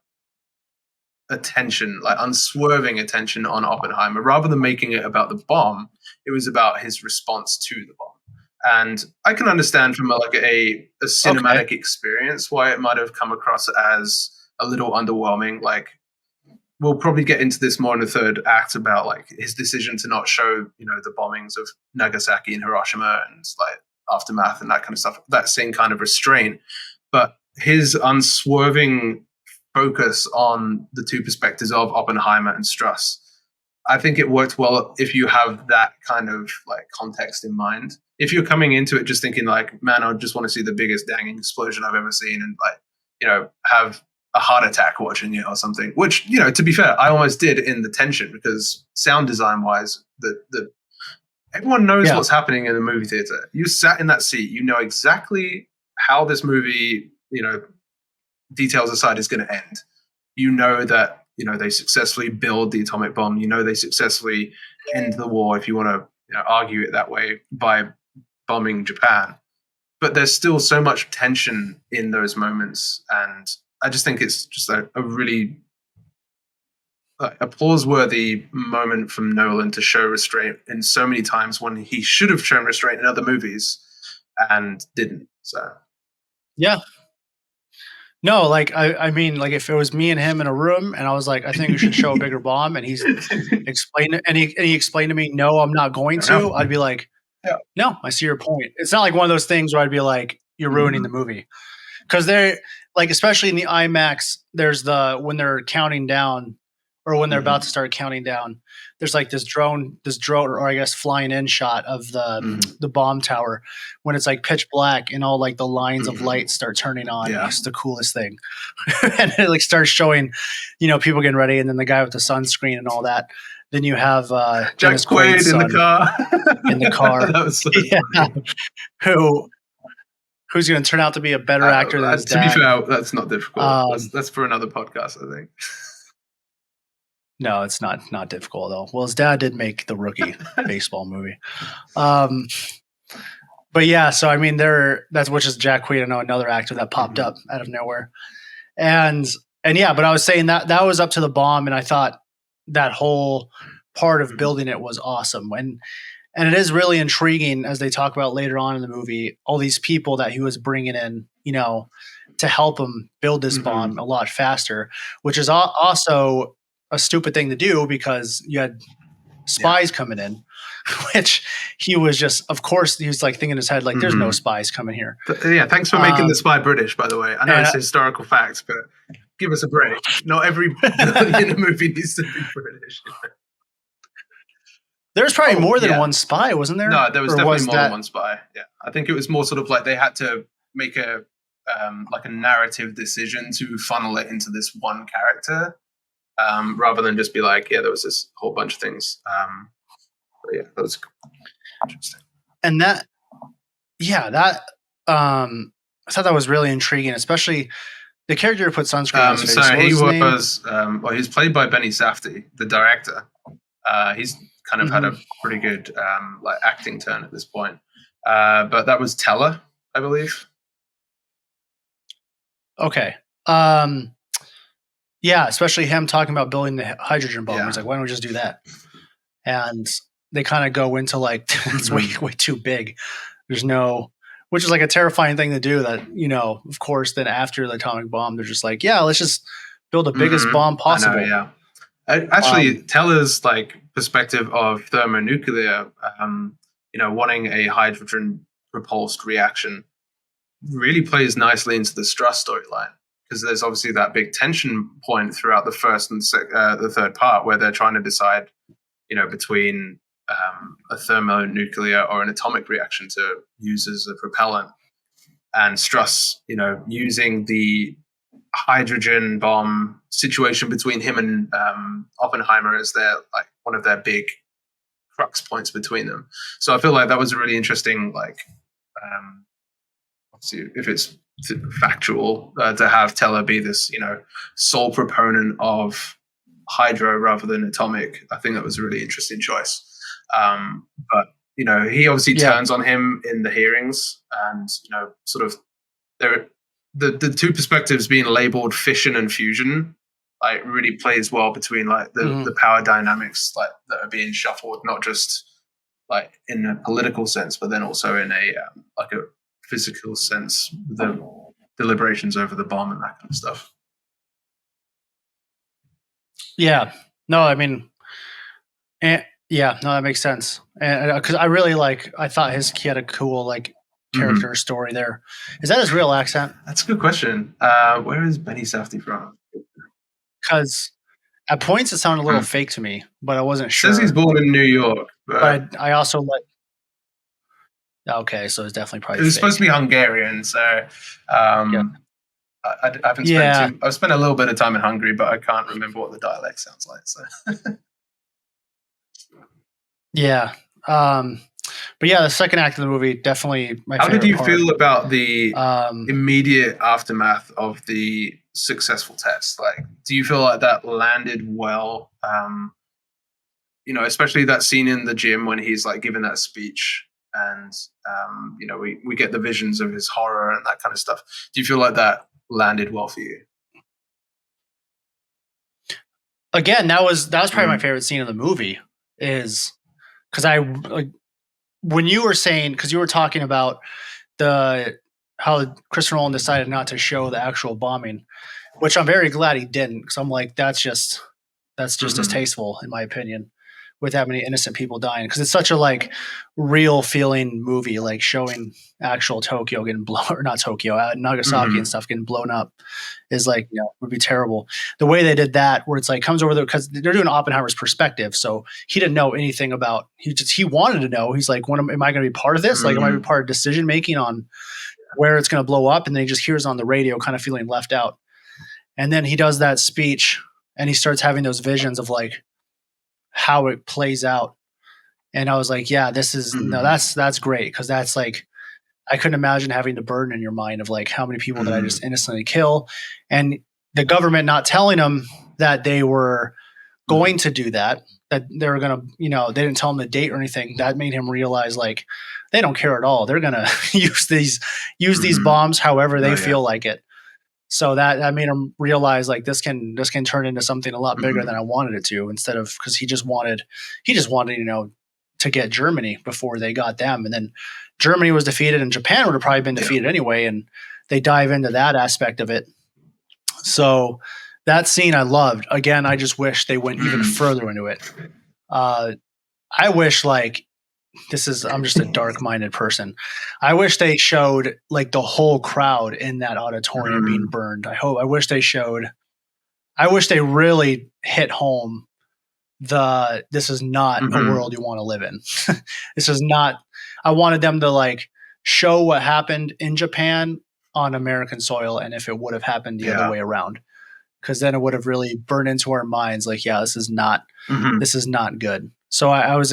B: attention, like unswerving attention on Oppenheimer, rather than making it about the bomb. It was about his response to the bomb. And I can understand from a cinematic experience why it might have come across as a little underwhelming. Like, we'll probably get into this more in the third act about like his decision to not show, the bombings of Nagasaki and Hiroshima and like aftermath and that kind of stuff. That same kind of restraint, but his unswerving focus on the two perspectives of Oppenheimer and Struss. I think it worked well if you have that kind of like context in mind. If you're coming into it just thinking like, man, I just want to see the biggest dang explosion I've ever seen and like, have a heart attack watching it or something, which, to be fair, I almost did in the tension, because sound design wise, everyone knows what's happening in the movie theater. You sat in that seat, you know exactly how this movie, details aside, is going to end. You know that, they successfully build the atomic bomb. They successfully end the war, if you want to argue it that way, by bombing Japan. But there's still so much tension in those moments. And I just think it's just a really applause-worthy moment from Nolan to show restraint in so many times when he should have shown restraint in other movies and didn't. So,
A: yeah. No, like I mean, like if it was me and him in a room, and I was like, I think we should show a bigger bomb, and he's explained it, and he explained to me, no, I'm not going to. I'd be like, no, I see your point. It's not like one of those things where I'd be like, you're ruining the movie, because they're like, especially in the IMAX, there's when they're counting down, or when they're about to start counting down, there's like this drone, or I guess flying in shot of the bomb tower when it's like pitch black and all like the lines of light start turning on. Yeah. It's the coolest thing. And it like starts showing, people getting ready, and then the guy with the sunscreen and all that. Then you have
B: Jack Quaid in the car.
A: In the car.
B: That was so
A: funny. who's going to turn out to be a better actor than his
B: to be
A: dad.
B: fair, that's not difficult. That's for another podcast, I think.
A: No, it's not difficult though. Well, his dad did make the Rookie baseball movie. But yeah, so I mean, that's which is Jack Quaid, I know, another actor that popped up out of nowhere, and yeah. But I was saying that was up to the bomb, and I thought that whole part of building it was awesome, and it is really intriguing as they talk about later on in the movie, all these people that he was bringing in, you know, to help him build this bomb a lot faster, which is also a stupid thing to do because you had spies coming in, which he was just, of course, he was like thinking in his head, like, there's no spies coming here.
B: Yeah, thanks for making the spy British, by the way. I know it's historical facts, but give us a break. Not every in a movie needs to be British.
A: There's probably more than one spy, wasn't there?
B: No, there was definitely more than one spy. Yeah, I think it was more sort of like they had to make a like a narrative decision to funnel it into this one character, rather than just be like, yeah, there was this whole bunch of things. But yeah, that was interesting.
A: And I thought that was really intriguing, especially the character who put sunscreen on his face.
B: So he was, well, he's played by Benny Safdie, the director. He's kind of had a pretty good like acting turn at this point. But that was Teller, I believe.
A: Okay. Yeah, especially him talking about building the hydrogen bomb. He's like, why don't we just do that? And they kind of go into like, it's way too big. There's no, which is like a terrifying thing to do that, you know, of course, then after the atomic bomb, they're just like, yeah, let's just build the biggest bomb possible.
B: I know, yeah. Actually, Teller's like perspective of thermonuclear, you know, wanting a hydrogen repulsed reaction really plays nicely into the Struss storyline, because there's obviously that big tension point throughout the first and the third part where they're trying to decide, you know, between a thermonuclear or an atomic reaction to use as a propellant, and Struss, you know, using the hydrogen bomb situation between him and Oppenheimer as their like one of their big crux points between them. So I feel like that was a really interesting, like, obviously if it's factual, to have Teller be this, you know, sole proponent of hydro rather than atomic. I think that was a really interesting choice. But you know, he obviously turns on him in the hearings, and you know, sort of the two perspectives being labeled fission and fusion, like really plays well between like the power dynamics like that are being shuffled, not just like in a political sense, but then also in a like a physical sense, the deliberations over the bomb and that kind of stuff.
A: Yeah, no, I mean, yeah, no, that makes sense. And because I really I thought he had a cool like character story there. Is that his real accent?
B: That's a good question. Where is Benny Safdie from?
A: Because at points it sounded a little fake to me, but I wasn't sure.
B: Says he's born in New York,
A: but I also like. Okay, so it's definitely probably.
B: It was supposed to be Hungarian, so I haven't spent I've spent a little bit of time in Hungary, but I can't remember what the dialect sounds like. So.
A: Yeah. But yeah, the second act of the movie, definitely my favorite.
B: How did you
A: part.
B: feel about the immediate aftermath of the successful test? Like, do you feel like that landed well? You know, especially that scene in the gym when he's like giving that speech, and you know, we get the visions of his horror and that kind of stuff. Do you feel like that landed well for you?
A: Again, that was probably my favorite scene of the movie, is because when you were saying, because you were talking about how Christopher Nolan decided not to show the actual bombing, which I'm very glad he didn't, because I'm like, that's just distasteful in my opinion, with that many innocent people dying, because it's such a like real feeling movie, like showing actual Tokyo getting blown, or not Tokyo, Nagasaki and stuff getting blown up is like, you know, would be terrible. The way they did that, where it's like comes over there, because they're doing Oppenheimer's perspective, so he didn't know anything about. He wanted to know. He's like, am I going to be part of this? Like, am I going to be part of decision making on where it's going to blow up? And then he just hears on the radio, kind of feeling left out. And then he does that speech, and he starts having those visions of like how it plays out. And I was like, yeah, this is no, that's great, because that's I couldn't imagine having the burden in your mind of like how many people did I just innocently kill, and the government not telling them that they were going to do that they were going to, they didn't tell him the date or anything. That made him realize like they don't care at all. They're going to use these bombs however they feel like it. So that made him realize like this can turn into something a lot bigger than I wanted it to, instead of, because he just wanted to get Germany before they got them, and then Germany was defeated and Japan would have probably been defeated anyway, and they dive into that aspect of it. So that scene I loved. Again, I just wish they went even further into it. I wish like I'm just a dark-minded person. I wish they showed like the whole crowd in that auditorium being burned. I wish they really hit home this is not a world you want to live in. This is not, I wanted them to like show what happened in Japan on American soil, and if it would have happened the other way around, because then it would have really burned into our minds like, yeah, this is not good. So I was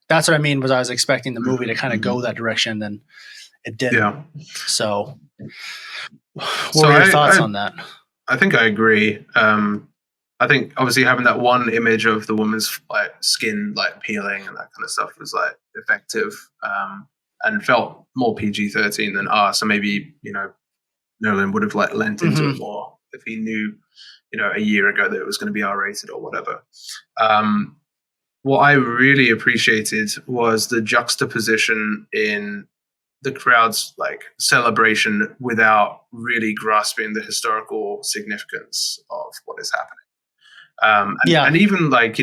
A: that's what I mean, was I was expecting the movie to kind of go that direction, and it didn't. Yeah. So what were your thoughts on that?
B: I think I agree. I think obviously having that one image of the woman's like skin like peeling and that kind of stuff was like effective, and felt more PG-13 than R. So maybe, Nolan would have like lent into it more if he knew, a year ago that it was going to be R-rated or whatever. What I really appreciated was the juxtaposition in the crowd's like celebration without really grasping the historical significance of what is happening. And even like,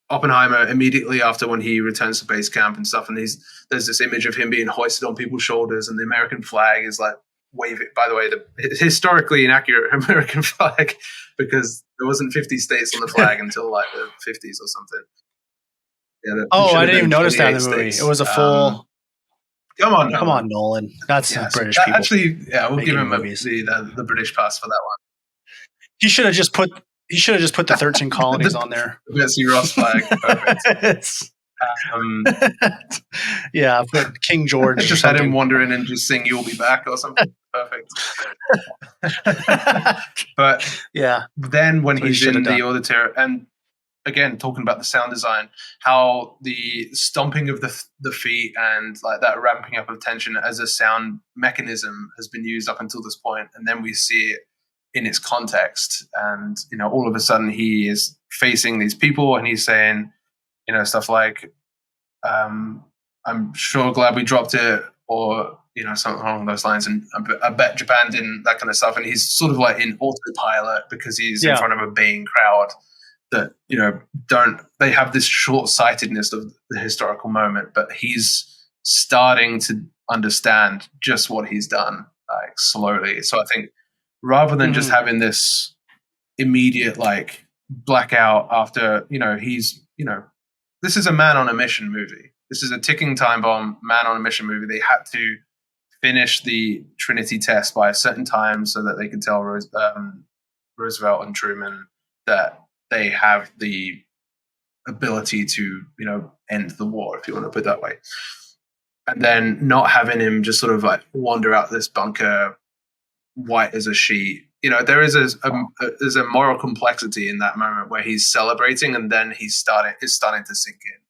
B: Oppenheimer immediately after, when he returns to base camp and stuff, and there's this image of him being hoisted on people's shoulders, and the American flag is like waving. By the way, the historically inaccurate American flag, because there wasn't 50 states on the flag until like the 50s or something. Yeah,
A: I didn't even notice that in the movie. It was a full.
B: Come on,
A: Nolan. That's British people.
B: Actually, we'll give him the British pass for that one.
A: He should have just put the 13 colonies on there.
B: Betsy Ross flag. Perfect.
A: Put King George.
B: Just had him wander in and just sing "You'll Be Back" or something. Perfect. But then when he's in the auditorium, and again talking about the sound design, how the stomping of the feet and like that ramping up of tension as a sound mechanism has been used up until this point, and then we see it in its context, and all of a sudden he is facing these people and he's saying stuff like I'm sure glad we dropped it, or something along those lines, and I bet Japan didn't, that kind of stuff. And he's sort of like in autopilot because he's in front of a baying crowd that they have this short-sightedness of the historical moment, but he's starting to understand just what he's done, like slowly. So I think rather than just having this immediate like blackout after, this is a man on a mission movie. This is a ticking time bomb, man on a mission movie. They had to finish the Trinity test by a certain time so that they could tell Roosevelt and Truman that they have the ability to, end the war, if you want to put it that way. And then not having him just sort of like wander out this bunker white as a sheet. There is there's a moral complexity in that moment where he's celebrating, and then it's starting to sink in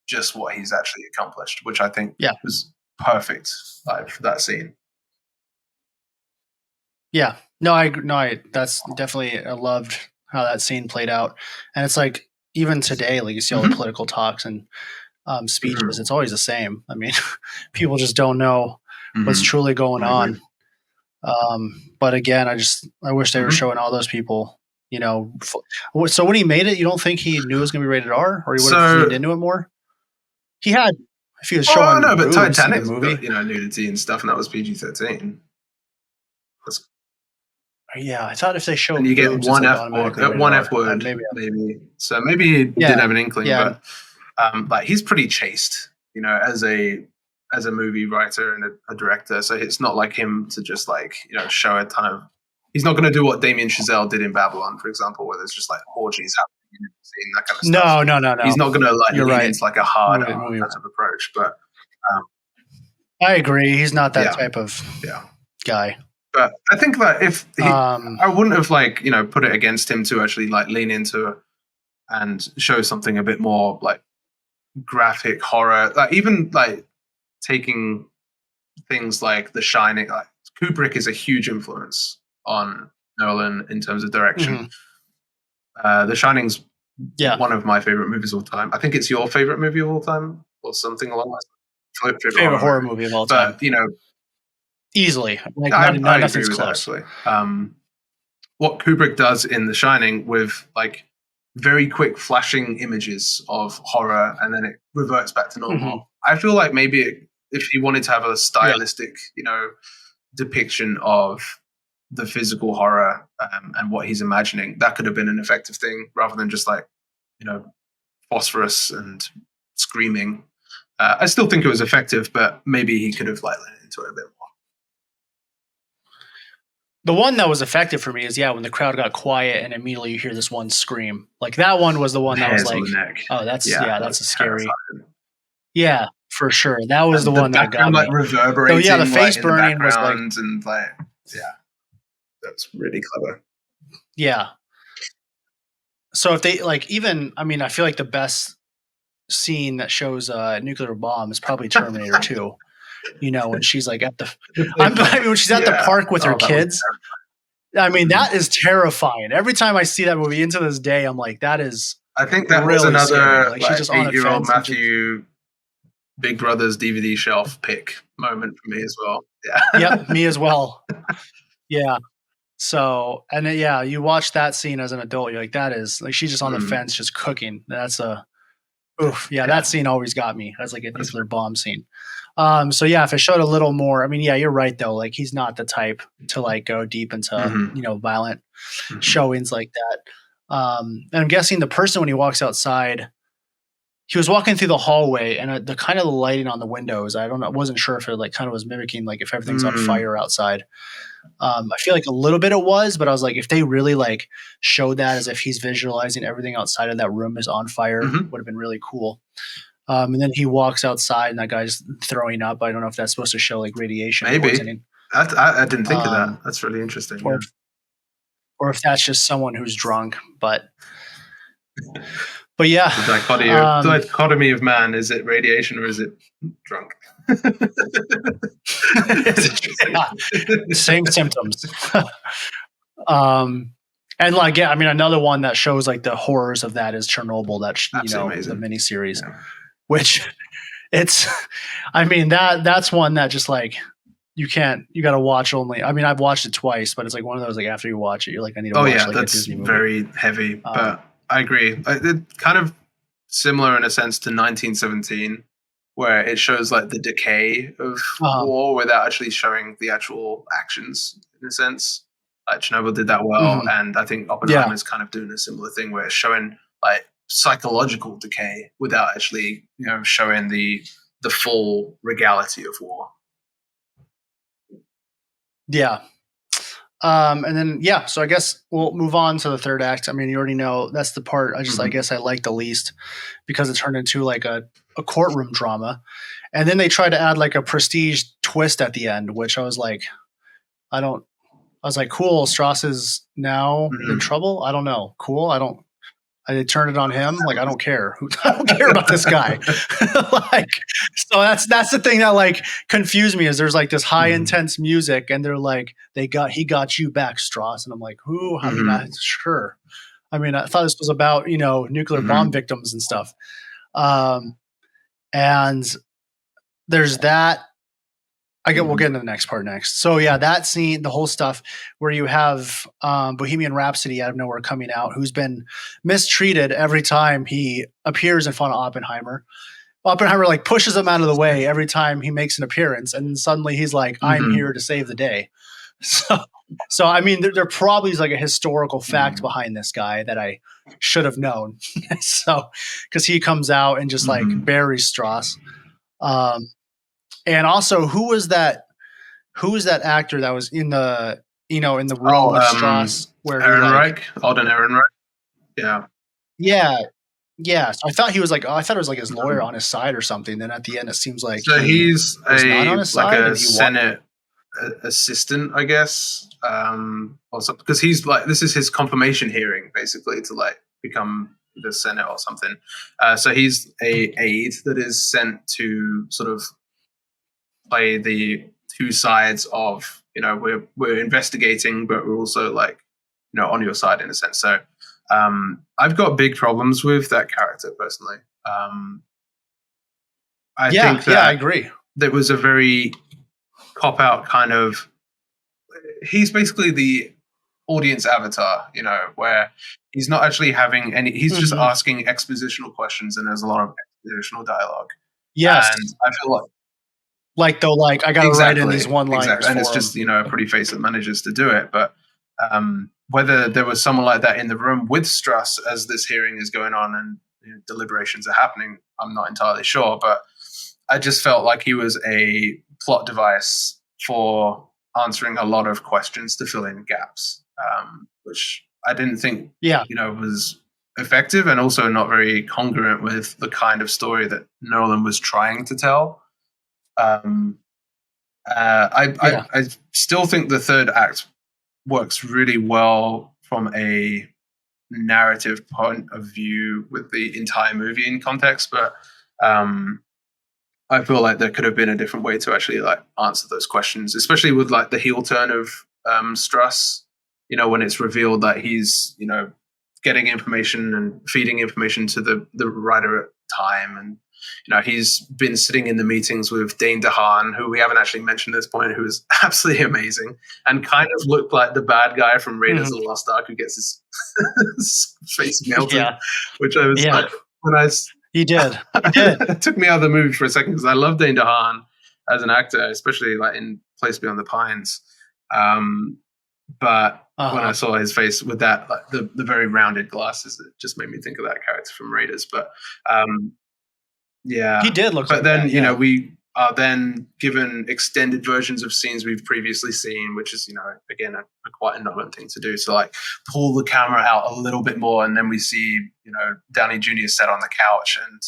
B: just what he's actually accomplished, which I think was perfect for that scene. Yeah,
A: that's definitely, I loved how that scene played out. And it's like, even today, like you see all the political talks and speeches, it's always the same. I mean, people just don't know what's truly going on. But again, I wish they were showing all those people, so when he made it, you don't think he knew it was going to be rated R, or he would have leaned into it more? He had, if he was showing
B: but Titanic's got, nudity and stuff, and that was PG-13.
A: Yeah, I thought if they showed,
B: and you get one F word, maybe. So maybe he did have an inkling, but like he's pretty chaste, as a movie writer and a director. So it's not like him to just like show a ton of. He's not going to do what Damien Chazelle did in Babylon, for example, where there's just like orgies happening, that kind of stuff.
A: No.
B: He's not going to like lean into like a hard kind of approach, but.
A: I agree. He's not that
B: Yeah.
A: type of
B: Yeah.
A: guy.
B: But I think that if he,
A: Um,
B: I wouldn't have like, you know, put it against him to actually like lean into and show something a bit more like graphic horror, like even like taking things like The Shining. Like Kubrick is a huge influence on Nolan in terms of direction. The Shining's
A: yeah,
B: one of my favorite movies of all time. I think it's your favorite movie of all time, or something along those lines.
A: favorite horror movie of all time.
B: But you know,
A: Easily, like
B: I
A: nothing's
B: agree with
A: close.
B: that, actually. What Kubrick does in The Shining with like very quick flashing images of horror, and then it reverts back to normal. I feel like maybe if he wanted to have a stylistic, you know, depiction of the physical horror and what he's imagining, that could have been an effective thing rather than just like, you know, phosphorus and screaming. I still think it was effective, but maybe he could have like let into it a bit more.
A: The one that was effective for me is when the crowd got quiet and immediately you hear this one scream. Like that one was the one that was like, oh, that's a scary.
B: Terrifying.
A: Yeah, for sure. That was the one that got me.
B: Like reverberating.
A: So, the face
B: like,
A: burning was like,
B: and like, that's really clever.
A: Yeah. So if they like, even, I mean, I feel like the best scene that shows a nuclear bomb is probably Terminator 2. You know, when she's like at the, when she's at the park with her kids. I mean, that is terrifying. Every time I see that movie into this day, I'm like, that is.
B: I think that really was another like, she's just 8-year-old
A: Matthew
B: Big Brother's DVD shelf pick moment for me as well.
A: Yeah. Yep, me as well. Yeah. So, and then, you watch that scene as an adult, you're like, that is like she's just on the fence, just cooking. That's that scene always got me. That's like a nuclear bomb scene. So if it showed a little more, I mean, you're right though. Like he's not the type to like go deep into violent showings like that. And I'm guessing the person when he walks outside, he was walking through the hallway, and the kind of the lighting on the windows, I wasn't sure if it like kind of was mimicking like if everything's on fire outside. I feel like a little bit it was, but I was like, if they really like showed that as if he's visualizing everything outside of that room is on fire, would have been really cool. And then he walks outside and that guy's throwing up. I don't know if that's supposed to show like radiation.
B: Maybe. I didn't think of that. That's really interesting.
A: Or if that's just someone who's drunk. But yeah.
B: The dichotomy of man, is it radiation or is it drunk?
A: Same symptoms. And like, I mean, another one that shows like the horrors of that is Chernobyl, the miniseries, which I mean, that's one that just like, you got to watch only. I mean, I've watched it twice, but it's like one of those, like after you watch it, you're like, I need to watch like
B: that's
A: a Disney movie.
B: Very heavy, but I agree. It's kind of similar in a sense to 1917, where it shows like the decay of war without actually showing the actual actions in a sense. Like Chernobyl did that well, and I think Oppenheimer is kind of doing a similar thing where it's showing like psychological decay without actually, showing the full regality of war.
A: Yeah. And then, so I guess we'll move on to the third act. I mean, you already know that's the part I guess I like the least because it turned into like a courtroom drama. And then they tried to add like a prestige twist at the end, which I was like, I was like, cool, Strauss is now in trouble. I don't know. Cool. I turned it on him. Like, I don't care. I don't care about this guy. Like, so that's the thing that like confused me is there's like this high intense music and they're like, he got you back, Strauss. And I'm like, who? I mean, sure. I mean, I thought this was about, nuclear bomb victims and stuff. And there's that. We'll get into the next part next. So that scene, the whole stuff where you have Bohemian Rhapsody out of nowhere coming out, who's been mistreated every time he appears in front of Oppenheimer. Oppenheimer like pushes him out of the way every time he makes an appearance, and suddenly he's like, "I'm here to save the day." So I mean, there probably is like a historical fact behind this guy that I should have known. So because he comes out and just like buries Strauss. And also, who was that actor that was in the room with Strauss?
B: Where Ehrenreich? Alden Ehrenreich? Yeah.
A: Yeah. Yeah, so I thought it was like his lawyer on his side or something. Then at the end, it seems like
B: So
A: he
B: he's
A: was not on his side,
B: a
A: and he walked.
B: Senate assistant, I guess, or something. Because he's like, this is his confirmation hearing, basically, to like become the Senate or something. So he's a aide that is sent to sort of play the two sides of, we're investigating, but we're also like, on your side in a sense. So I've got big problems with that character personally. I think
A: Yeah, I
B: that
A: agree.
B: there was a very cop out kind of. He's basically the audience avatar, where he's not actually having any. He's just
A: Mhm.
B: asking expositional questions, and there's a lot of expositional dialogue.
A: Yes,
B: And I feel like
A: like though, like I got to write in these one-liners
B: and it's
A: for him.
B: just a pretty face that manages to do it. But whether there was someone like that in the room with Struss as this hearing is going on and deliberations are happening, I'm not entirely sure. But I just felt like he was a plot device for answering a lot of questions to fill in gaps, which I didn't think
A: Yeah,
B: was effective and also not very congruent with the kind of story that Nolan was trying to tell. Um,
A: yeah,
B: I still think the third act works really well from a narrative point of view with the entire movie in context, but I feel like there could have been a different way to actually like answer those questions, especially with like the heel turn of Struss. When it's revealed that he's getting information and feeding information to the writer at time, and he's been sitting in the meetings with Dane DeHaan, who we haven't actually mentioned at this point, who is absolutely amazing and kind of looked like the bad guy from Raiders
A: mhm.
B: of the Lost Ark who gets his face melted,
A: Yeah,
B: which I was
A: yeah.
B: like when I
A: He did. He did.
B: it took me out of the movie for a second because I love Dane DeHaan as an actor, especially like in Place Beyond the Pines. Um, but when I
A: Uh-huh.
B: saw his face with that, like the very rounded glasses, it just made me think of that character from Raiders. But um,
A: He
B: yeah,
A: did look
B: but
A: like
B: then
A: that. Yeah.
B: we are then given extended versions of scenes we've previously seen, which is again a quite a Nolan thing to do. So like pull the camera out a little bit more, and then we see Downey Jr. sat on the couch, and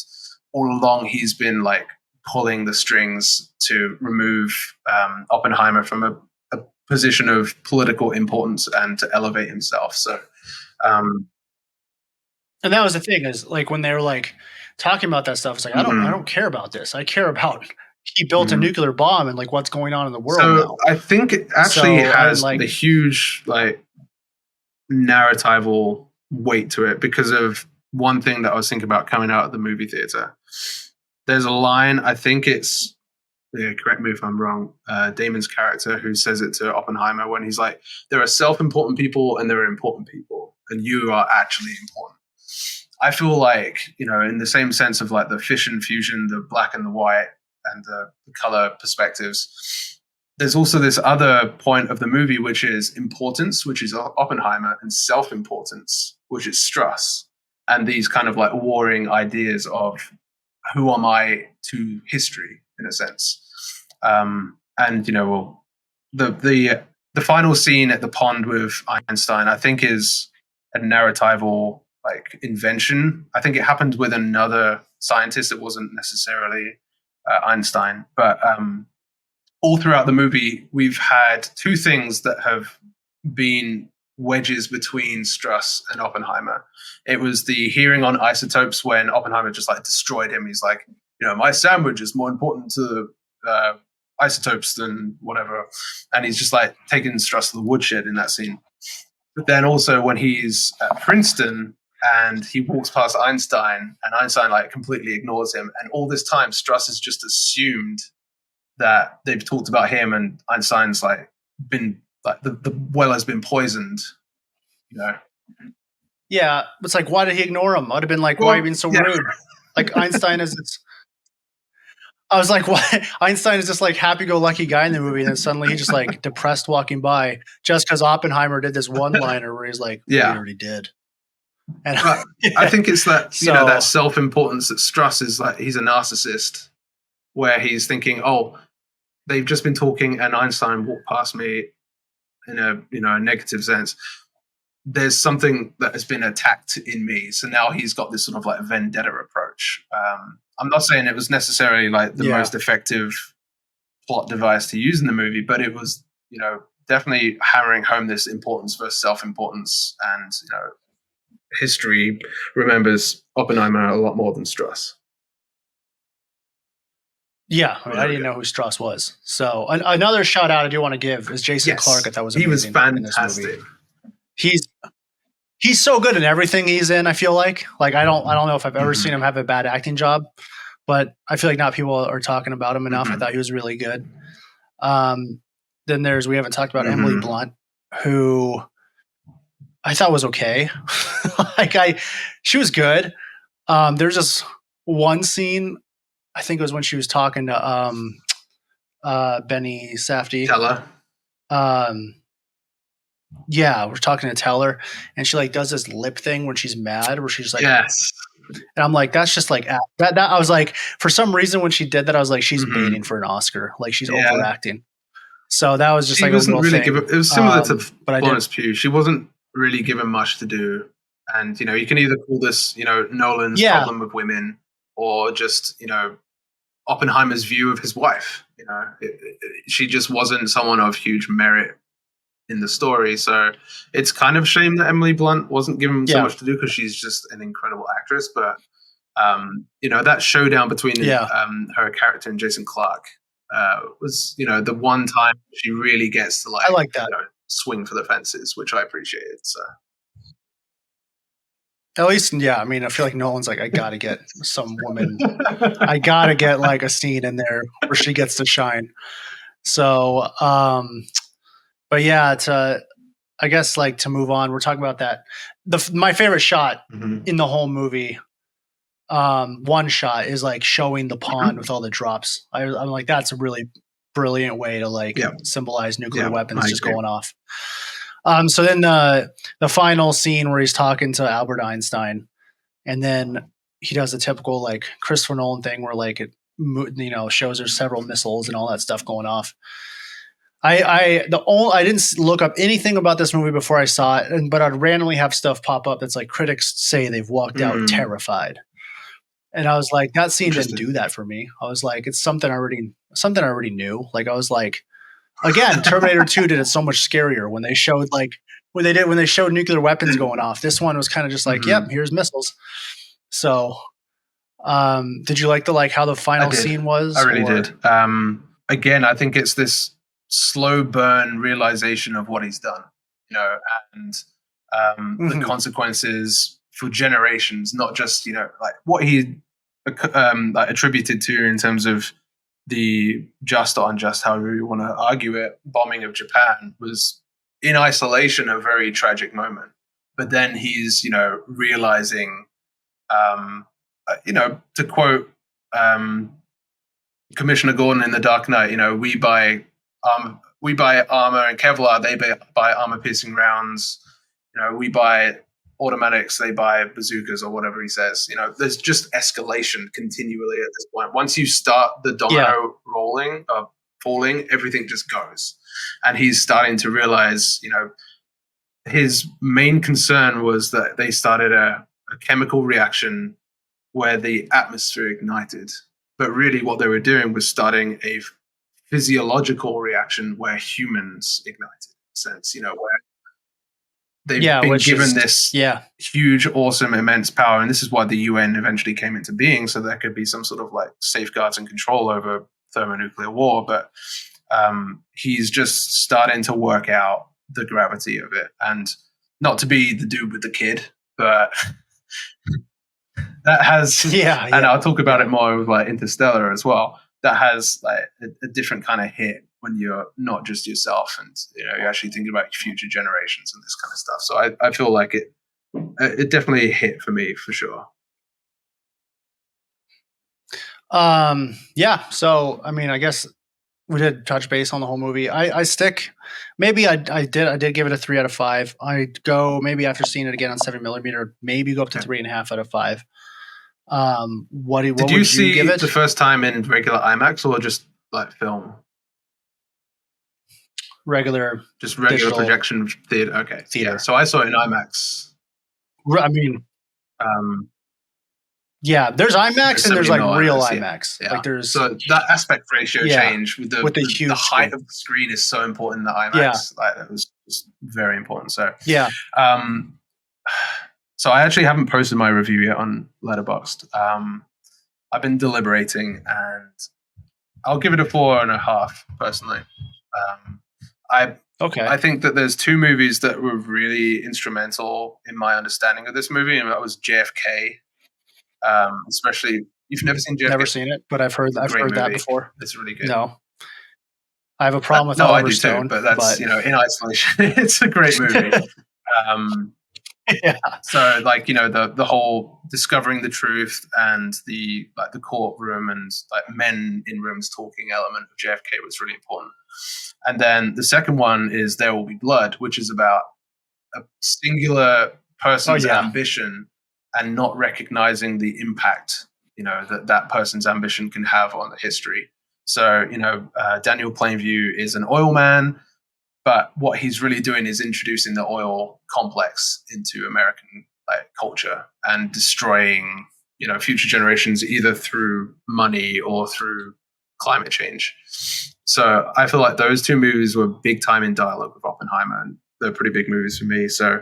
B: all along he's been like pulling the strings to remove Oppenheimer from a position of political importance and to elevate himself. So um,
A: And that was the thing is like when they were like talking about that stuff, it's like I
B: mhm,
A: don't care about this. I care about he built a
B: mhm.
A: nuclear bomb and like what's going on in the world
B: So
A: now.
B: I think it actually
A: So and
B: has
A: like
B: the huge like narratival weight to it because of one thing that I was thinking about coming out of the movie theater. There's a line, I think it's, yeah, correct me if I'm wrong, Damon's character who says it to Oppenheimer when he's like, there are self important people and there are important people, and you are actually important. I feel like, in the same sense of like the fission fusion, the black and the white, and the color perspectives, there's also this other point of the movie, which is importance, which is Oppenheimer, and self importance, which is Struss, and these kind of like warring ideas of who am I to history, in a sense. And well, the final scene at the pond with Einstein, I think, is a narratival like invention. I think it happened with another scientist. It wasn't necessarily Einstein, but all throughout the movie, we've had two things that have been wedges between Struss and Oppenheimer. It was the hearing on isotopes when Oppenheimer just like destroyed him. He's like, my sandwich is more important to isotopes than whatever, and he's just like taking Struss to the woodshed in that scene. But then also when he's at Princeton and he walks past Einstein, and Einstein like completely ignores him, and all this time Struss has just assumed that they've talked about him, and Einstein's like been like the well has been poisoned, you know.
A: yeah, it's like why did he ignore him? I'd have been like, why are you
B: Well,
A: being so
B: yeah,
A: rude? Like Einstein is it's I was like, why Einstein is just like happy go lucky guy in the movie, and then suddenly he's just like depressed walking by just because Oppenheimer did this one liner where he's like, well, he
B: yeah.
A: already did. And
B: But I think it's that that
A: so
B: self importance that Struss is like he's a narcissist, where he's thinking, oh, they've just been talking, and Einstein walked past me in a a negative sense. there's something that has been attacked in me. So now he's got this sort of like vendetta approach. I'm not saying it was necessarily like the most effective plot device to use in the movie, but it was, definitely hammering home this importance versus self-importance. And, history remembers Oppenheimer a lot more than Strauss.
A: Yeah, I didn't know who Strauss was. So another shout out I do want to give is Jason Clarke. I thought was amazing.
B: He was fantastic.
A: In this movie. He's so good in everything he's in. I feel like I don't know if I've ever seen him have a bad acting job, but I feel like not people are talking about him enough. I thought he was really good. Then we haven't talked about Emily Blunt, who I thought was okay. She was good. There's just one scene. I think it was when she was talking to Benny Safdie.
B: Teller.
A: Yeah, we're talking to Teller, and she like does this lip thing when she's mad, where she's like,
B: yes.
A: And I'm like, that's just like that. I was like, for some reason, when she did that, I was like, she's baiting for an Oscar, like she's overacting. So that was just
B: she
A: like
B: wasn't
A: a little
B: really
A: thing.
B: It was similar to Florence Pugh. She wasn't really given much to do, and you can either call this Nolan's problem with women, or just Oppenheimer's view of his wife. She just wasn't someone of huge merit in the story. So it's kind of a shame that Emily Blunt wasn't given so much to do, because she's just an incredible actress. But that showdown between her character and Jason Clarke was the one time she really gets to
A: I like that.
B: Swing for the fences, which I appreciated. So
A: at least, I mean, I feel like Nolan's like, I gotta get some woman. I gotta get like a scene in there where she gets to shine. So, but yeah, I guess like to move on, we're talking about that. My favorite shot in the whole movie, one shot is like showing the pond with all the drops. I'm like, that's a really brilliant way to like symbolize nuclear weapons just going off. So then the final scene where he's talking to Albert Einstein, and then he does the typical like Christopher Nolan thing where like it shows there's several missiles and all that stuff going off. I didn't look up anything about this movie before I saw it, but I'd randomly have stuff pop up that's like critics say they've walked out terrified, and I was like, that scene didn't do that for me. I was like, it's something I already knew. Like I was like, again, Terminator 2 did it so much scarier when they showed like when they showed nuclear weapons going off. This one was kind of just like, yep, here's missiles. So, did you like how the final scene was?
B: I really did. Again, I think it's this slow burn realization of what he's done, and the consequences for generations, not just like what he attributed to in terms of the just or unjust, however you want to argue it, bombing of Japan was in isolation a very tragic moment. But then he's realizing, to quote Commissioner Gordon in The Dark Knight, we buy armor and Kevlar, they buy armor-piercing rounds. We buy automatics, they buy bazookas, or whatever he says. There's just escalation continually at this point. Once you start the domino falling, everything just goes. And he's starting to realize, his main concern was that they started a chemical reaction where the atmosphere ignited. But really what they were doing was starting a physiological reaction where humans ignited, in a sense, where they've been given this huge, awesome, immense power. And this is why the UN eventually came into being, so there could be some sort of like safeguards and control over thermonuclear war. But he's just starting to work out the gravity of it. And not to be the dude with the kid, but that has, and I'll talk about it more with like Interstellar as well. That has like a different kind of hit when you're not just yourself, and you're actually thinking about future generations and this kind of stuff. So I feel like it definitely hit for me for sure.
A: So I mean, I guess we did touch base on the whole movie. I did give it a 3 out of 5. I'd go maybe after seeing it again on 7mm, maybe go up to 3.5 out of 5. What did you see give it?
B: The first time in regular IMAX or just like film?
A: regular.
B: Just regular
A: Digital
B: projection theater. Okay.
A: theater.
B: Yeah. So I saw it in IMAX.
A: I mean,
B: Um,
A: yeah, there's IMAX and there's like real
B: yeah.
A: IMAX.
B: Yeah.
A: Like there's
B: So that aspect ratio
A: Yeah,
B: change with
A: with the
B: the
A: huge
B: height
A: screen.
B: of the screen is so important in the IMAX.
A: Yeah.
B: Like that was just very important. So
A: yeah.
B: So I actually haven't posted my review yet on Letterboxd. I've been deliberating, and I'll give it a 4.5 personally.
A: Okay.
B: I think that there's two movies that were really instrumental in my understanding of this movie, and that was JFK. Especially, you've never seen JFK?
A: Never seen it, but I've heard that
B: movie.
A: before.
B: It's really good.
A: No. I have a problem with
B: No, I
A: Oliver
B: do
A: Stone,
B: too, but that's in isolation, it's a great movie.
A: yeah.
B: So like the whole discovering the truth and the courtroom and like men in rooms talking element of JFK was really important. And then the second one is There Will Be Blood, which is about a singular person's ambition and not recognizing the impact that person's ambition can have on the history. So Daniel Plainview is an oil man, but what he's really doing is introducing the oil complex into American culture and destroying future generations either through money or through climate change. So I feel like those two movies were big time in dialogue with Oppenheimer, and they're pretty big movies for me. So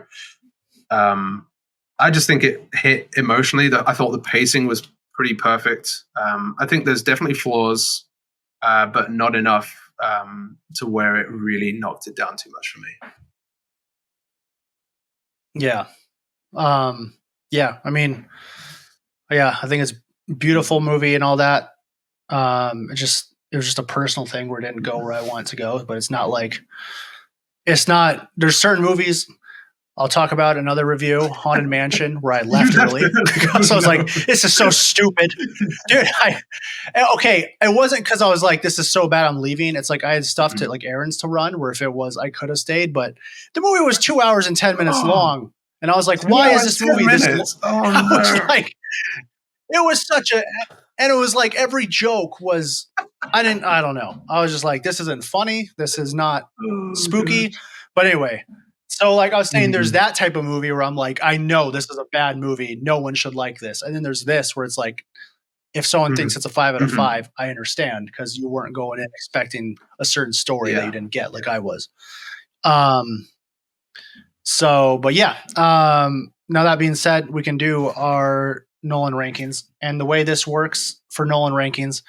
B: I just think it hit emotionally. That I thought the pacing was pretty perfect. I think there's definitely flaws, but not enough to where it really knocked it down too much for me.
A: Yeah. Yeah. I mean, yeah, I think it's a beautiful movie and all that. It was just a personal thing where it didn't go where I want it to go, but there's certain movies I'll talk about another review, Haunted Mansion, where I left early because I was like, this is so stupid. Dude, it wasn't because I was like, this is so bad I'm leaving. It's like I had stuff to like errands to run where if it was, I could have stayed, but the movie was 2 hours and 10 minutes long. And I was like, why is this movie this long? I was like, it was and it was like every joke was, I don't know. I was just like, this isn't funny. This is not spooky. But anyway, so like I was saying, there's that type of movie where I'm like, I know this is a bad movie. No one should like this. And then there's this where it's like, if someone thinks it's a 5 out of 5, I understand because you weren't going in expecting a certain story that you didn't get like I was. But yeah. Now that being said, we can do our Nolan rankings. And the way this works for Nolan rankings,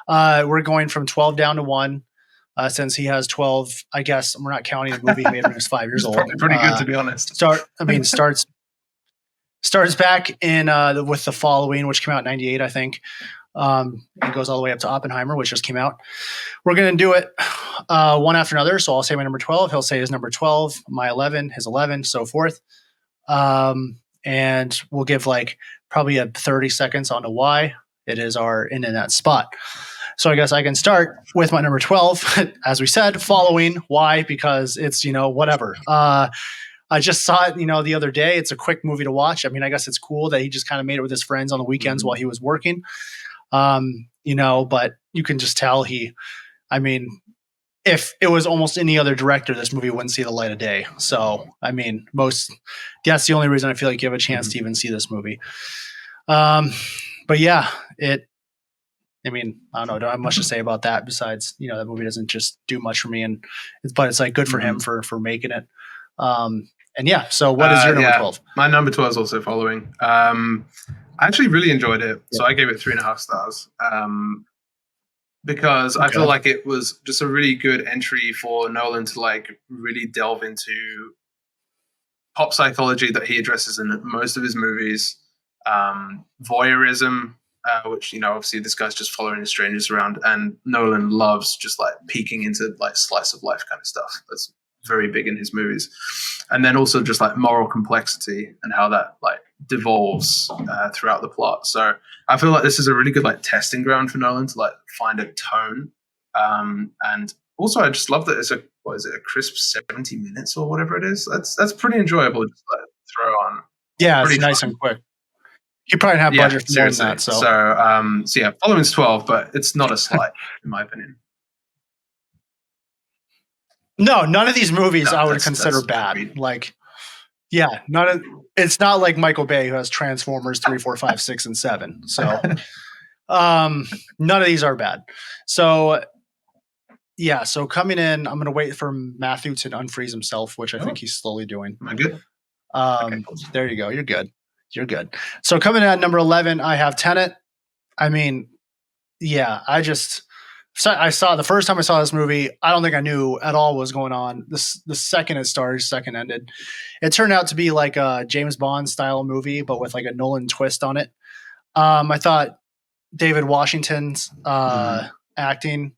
A: we're going from 12 down to 1. Since he has 12, I guess we're not counting a movie he made when he was 5 years old.
B: Pretty good, to be honest.
A: Starts back in with The Following, which came out in 98, I think. It goes all the way up to Oppenheimer, which just came out. We're going to do it one after another. So I'll say my number 12. He'll say his number 12, my 11, his 11, so forth. And we'll give like probably a 30 seconds on to why it is our in that spot. So I guess I can start with my number 12, as we said, Following. Why? Because it's, whatever. I just saw it, the other day. It's a quick movie to watch. I mean, I guess it's cool that he just kind of made it with his friends on the weekends while he was working. But you can just tell if it was almost any other director, this movie wouldn't see the light of day. So, I mean, that's the only reason I feel like you have a chance to even see this movie. But yeah, I don't know. Don't have much to say about that besides, that movie doesn't just do much for me, but it's like good for him for making it. And yeah, so what is your number 12?
B: My number 12 is also Following. I actually really enjoyed it. So I gave it 3.5 stars. Because I feel like it was just a really good entry for Nolan to like really delve into pop psychology that he addresses in most of his movies. Voyeurism, which obviously this guy's just following the strangers around, and Nolan loves just like peeking into like slice of life kind of stuff. That's very big in his movies. And then also just like moral complexity and how that like devolves throughout the plot. So I feel like this is a really good like testing ground for Nolan to like find a tone. And also I just love that it's a crisp 70 minutes or whatever it is. That's pretty enjoyable just like throw on.
A: Yeah, it's nice and quick. You probably have budget for more than that. So
B: yeah, Following's 12, but it's not a slight in my opinion.
A: No, none of these movies
B: No,
A: I would
B: that's
A: consider bad.
B: agreed.
A: Like, yeah, it's not like Michael Bay who has Transformers 3, 4, 5, 6, and 7. So, none of these are bad. So, yeah. So coming in, I'm going to wait for Matthew to unfreeze himself, which I think he's slowly doing.
B: Am I good? Okay, cool.
A: There you go. You're good. You're good. So coming in at number 11, I have Tenet. I mean, yeah, I saw the first time I saw this movie, I don't think I knew at all what was going on. The second it started, second ended, it turned out to be like a James Bond style movie, but with like a Nolan twist on it. I thought David Washington's acting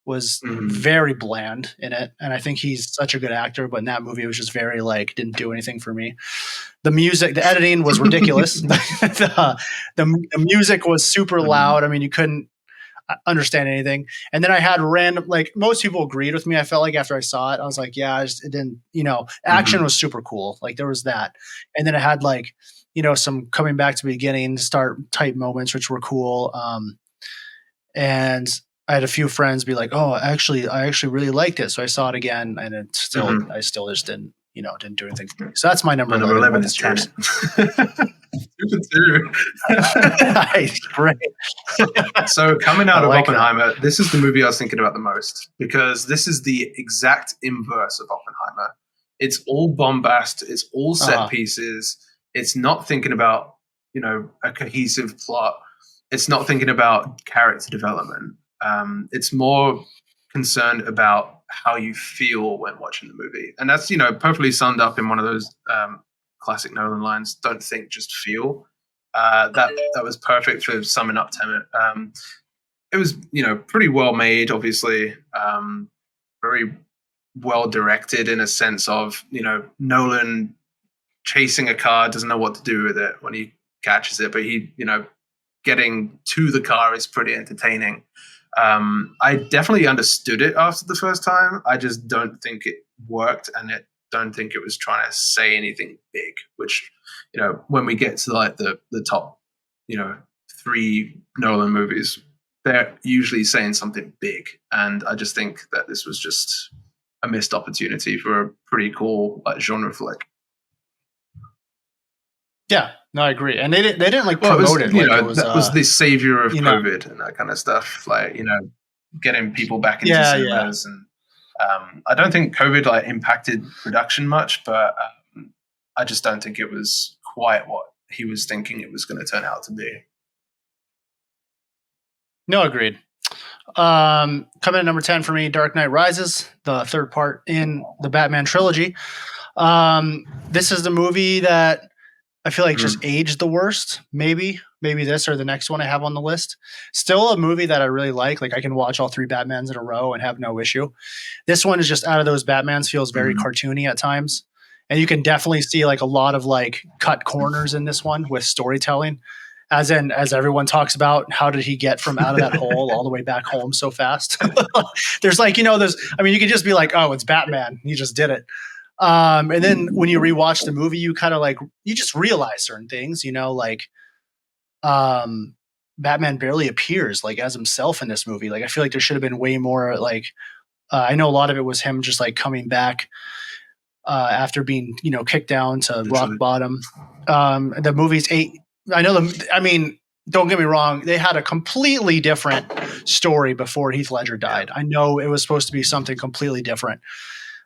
A: was very bland in it, and I think he's such a good actor, but in that movie it was just very like didn't do anything for me. The music, the editing was ridiculous. the music was super loud. I mean, you couldn't understand anything. And then I had random, like most people agreed with me. I felt like after I saw it, I was like, yeah, it didn't, action was super cool. Like there was that. And then it had like, some coming back to the beginning, start type moments, which were cool. And I had a few friends be like, oh, I actually really liked it. So I saw it again and I still just didn't do anything for me. So that's my number 11.
B: Number 11 is Tenet.
A: Great.
B: So coming out of Oppenheimer, this is the movie I was thinking about the most because this is the exact inverse of Oppenheimer. It's all bombast. It's all set pieces. It's not thinking about, a cohesive plot. It's not thinking about character development. It's more concerned about how you feel when watching the movie. And that's, perfectly summed up in one of those classic Nolan lines, don't think, just feel. That was perfect for summing up Tenet. It was, pretty well made, obviously. Very well directed in a sense of, Nolan chasing a car, doesn't know what to do with it when he catches it, but he, getting to the car is pretty entertaining. I definitely understood it after the first time. I just don't think it worked, and I don't think it was trying to say anything big, which, when we get to like the top, 3 Nolan movies, they're usually saying something big. And I just think that this was just a missed opportunity for a pretty cool like genre flick.
A: Yeah, no, I agree. And they didn't like promote it.
B: That was the savior of COVID and that kind of stuff. Like, getting people back into cinemas. And I don't think COVID like impacted production much, but I just don't think it was quite what he was thinking it was going to turn out to be.
A: No, agreed. Coming at number 10 for me, Dark Knight Rises, the third part in the Batman trilogy. This is the movie that I feel like just aged the worst. Maybe this or the next one I have on the list. Still a movie that I really like. Like I can watch all 3 Batmans in a row and have no issue. This one is just out of those Batmans feels very cartoony at times. And you can definitely see like a lot of like cut corners in this one with storytelling. As everyone talks about, how did he get from out of that hole all the way back home so fast? There's like, you can just be like, oh, it's Batman. He just did it. And then when you rewatch the movie, you kind of like, you just realize certain things, Batman barely appears like as himself in this movie. Like, I feel like there should have been way more like, I know a lot of it was him just like coming back, after being, kicked down to rock bottom. The movie's 8. Don't get me wrong. They had a completely different story before Heath Ledger died. I know it was supposed to be something completely different.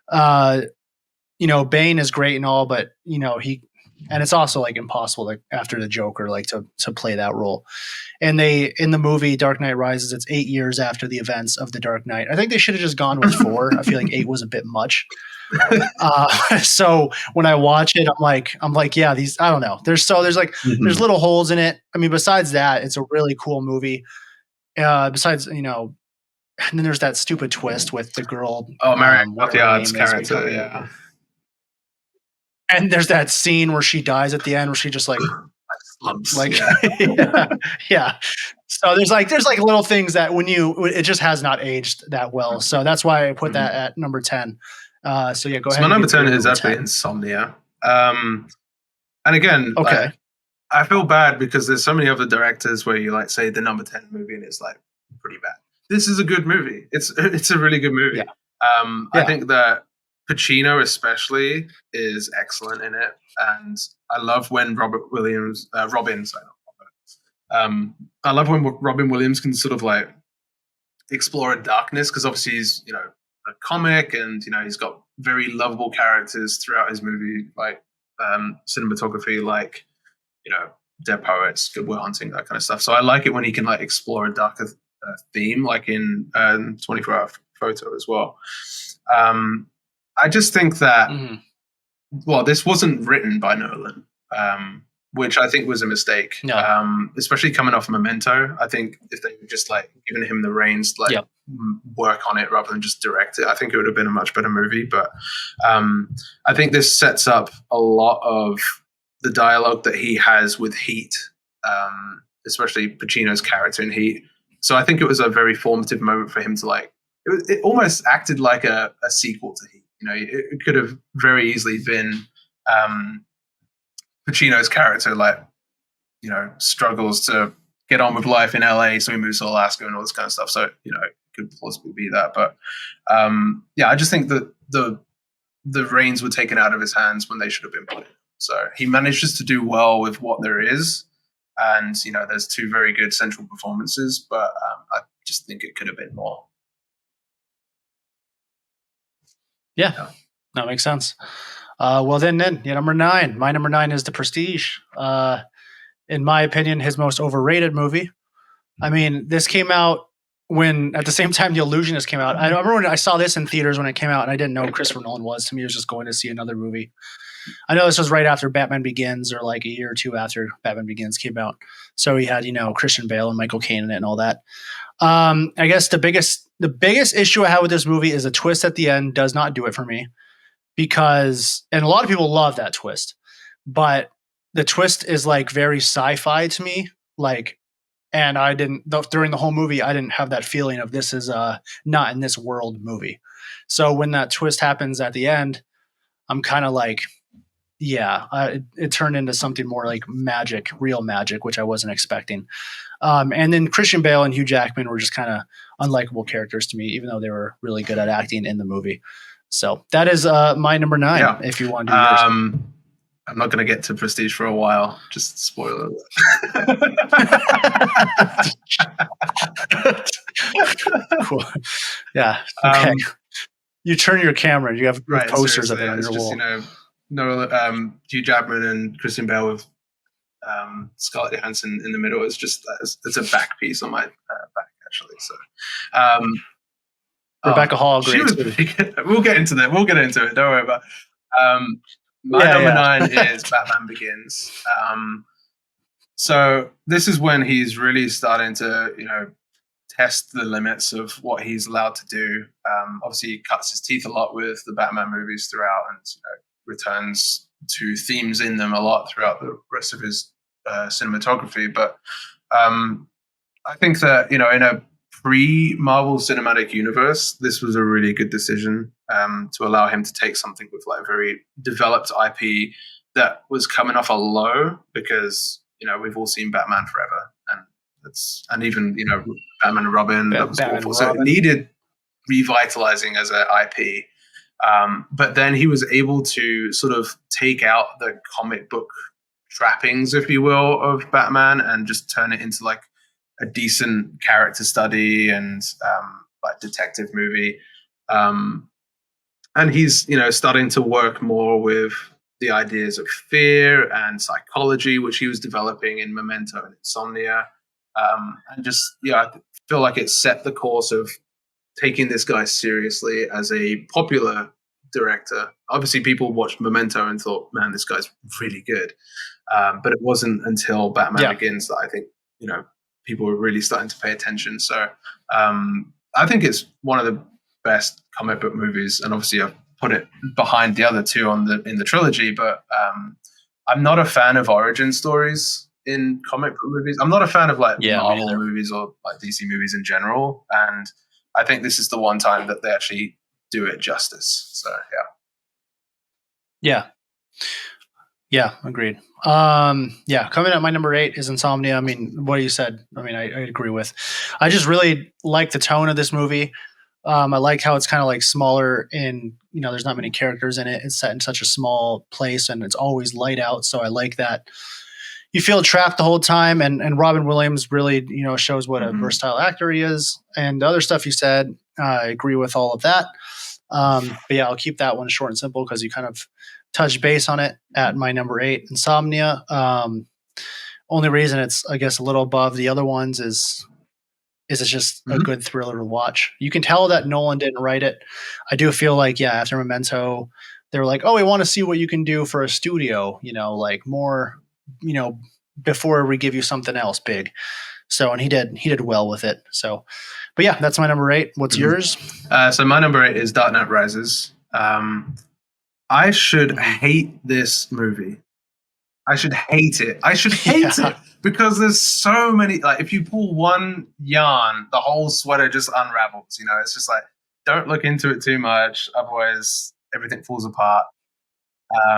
A: Bane is great and all, but and it's also like impossible like after the Joker, like to play that role. And in the movie Dark Knight Rises, it's 8 years after the events of the Dark Knight. I think they should have just gone with 4. I feel like 8 was a bit much. So when I watch it, I'm like, yeah, I don't know. There's there's little holes in it. I mean, besides that, it's a really cool movie. Besides, and then there's that stupid twist with the girl.
B: Oh, Marion Cotillard's character, yeah.
A: And there's that scene where she dies at the end, where she just like
B: slumps.
A: Like, yeah. So there's like little things that it just has not aged that well. So that's why I put that at number 10. So yeah, go ahead.
B: My number 10 is actually Insomnia. And again,
A: okay.
B: I feel bad because there's so many other directors where you like say the number 10 movie and it's like pretty bad. This is a good movie. It's a really good movie.
A: Yeah.
B: I think that Pacino especially is excellent in it, and I love when Robin, sorry, not Robert. I love when Robin Williams can sort of like explore a darkness, because obviously he's, you know, a comic, and you know, he's got very lovable characters throughout his movie, like cinematography, like, you know, Dead Poets, Good Will Hunting, that kind of stuff. So I like it when he can like explore a darker theme, like in 24-hour photo as well. I just think that, well, this wasn't written by Nolan, which I think was a mistake.
A: No.
B: Especially coming off Memento. I think if they just like given him the reins, like work on it rather than just direct it, I think it would have been a much better movie. But I think this sets up a lot of the dialogue that he has with Heat, especially Pacino's character in Heat. So I think it was a very formative moment for him to like. It almost acted like a sequel to Heat. You know, it could have very easily been Pacino's character, like, you know, struggles to get on with life in LA, so he moves to Alaska and all this kind of stuff. So, you know, it could possibly be that. But yeah, I just think that the reins were taken out of his hands when they should have been put in. So he manages to do well with what there is. And, you know, there's two very good central performances, but I just think it could have been more.
A: Yeah. That makes sense. Well, then, yeah, number 9. My number 9 is The Prestige. In my opinion, his most overrated movie. I mean, this came out when, at the same time, The Illusionist came out. I remember when I saw this in theaters when it came out, and I didn't know who Christopher Nolan was. To me, I was just going to see another movie. I know this was right after Batman Begins, or like a year or two after Batman Begins came out. So he had, you know, Christian Bale and Michael Caine in it and all that. I guess the biggest issue I have with this movie is the twist at the end does not do it for me, because, and a lot of people love that twist, but the twist is like very sci-fi to me. Like, and I didn't, during the whole movie, I didn't have that feeling of this is a not in this world movie. So when that twist happens at the end, I'm kind of like, yeah, it turned into something more like magic, real magic, which I wasn't expecting. And then Christian Bale and Hugh Jackman were just kind of unlikable characters to me, even though they were really good at acting in the movie. So that is my number 9. Yeah. If you want to do yours.
B: I'm not going to get to Prestige for a while. Just spoiler.
A: Cool. Yeah. Okay. You turn your camera. You have posters of it on your wall.
B: You know, Hugh Jackman and Christian Bale with Scarlett Johansson in the middle. It's just it's a back piece on my back, actually. So
A: Rebecca Hall, great.
B: We'll get into that. We'll get into it. Don't worry about it. My number 9 is Batman Begins. So this is when he's really starting to, you know, test the limits of what he's allowed to do. Obviously, he cuts his teeth a lot with the Batman movies throughout, and, you know, returns to themes in them a lot throughout the rest of his cinematography. But I think that, you know, in a pre-Marvel Cinematic Universe, this was a really good decision to allow him to take something with like very developed IP that was coming off a low, because, you know, we've all seen Batman Forever, and even, you know, Batman and Robin, that was awful. So it needed revitalizing as an IP. But then he was able to sort of take out the comic book trappings, if you will, of Batman, and just turn it into like a decent character study and like detective movie. And he's, you know, starting to work more with the ideas of fear and psychology, which he was developing in Memento and Insomnia. And just, yeah, I feel like it set the course of taking this guy seriously as a popular director. Obviously, people watched Memento and thought, man, this guy's really good. But it wasn't until Batman Begins that I think, you know, people were really starting to pay attention. So I think it's one of the best comic book movies. And obviously, I've put it behind the other two in the trilogy. But I'm not a fan of origin stories in comic book movies. I'm not a fan of like Marvel movies or like DC movies in general. And I think this is the one time that they actually do it justice. So
A: yeah, agreed. Coming at my number 8 is Insomnia. I mean, what you said, I mean, I agree with. I just really like the tone of this movie. I like how it's kind of like smaller in, there's not many characters in it. It's set in such a small place and it's always light out. So I like that you feel trapped the whole time. And Robin Williams really, shows what a versatile actor he is. And the other stuff you said, I agree with all of that. But yeah, I'll keep that one short and simple because you kind of touched base on it at my number 8, Insomnia. Only reason it's, I guess, a little above the other ones is it's just a good thriller to watch. You can tell that Nolan didn't write it. I do feel like, after Memento, they were like, oh, we want to see what you can do for a studio, like more, before we give you something else big. So, and he did well with it. So, but yeah, that's my number 8. What's yours?
B: So my number 8 is Dark Knight Rises. I should hate this movie. I should hate it. I should hate it because there's so many. Like, if you pull one yarn, the whole sweater just unravels. It's just like, don't look into it too much, otherwise everything falls apart.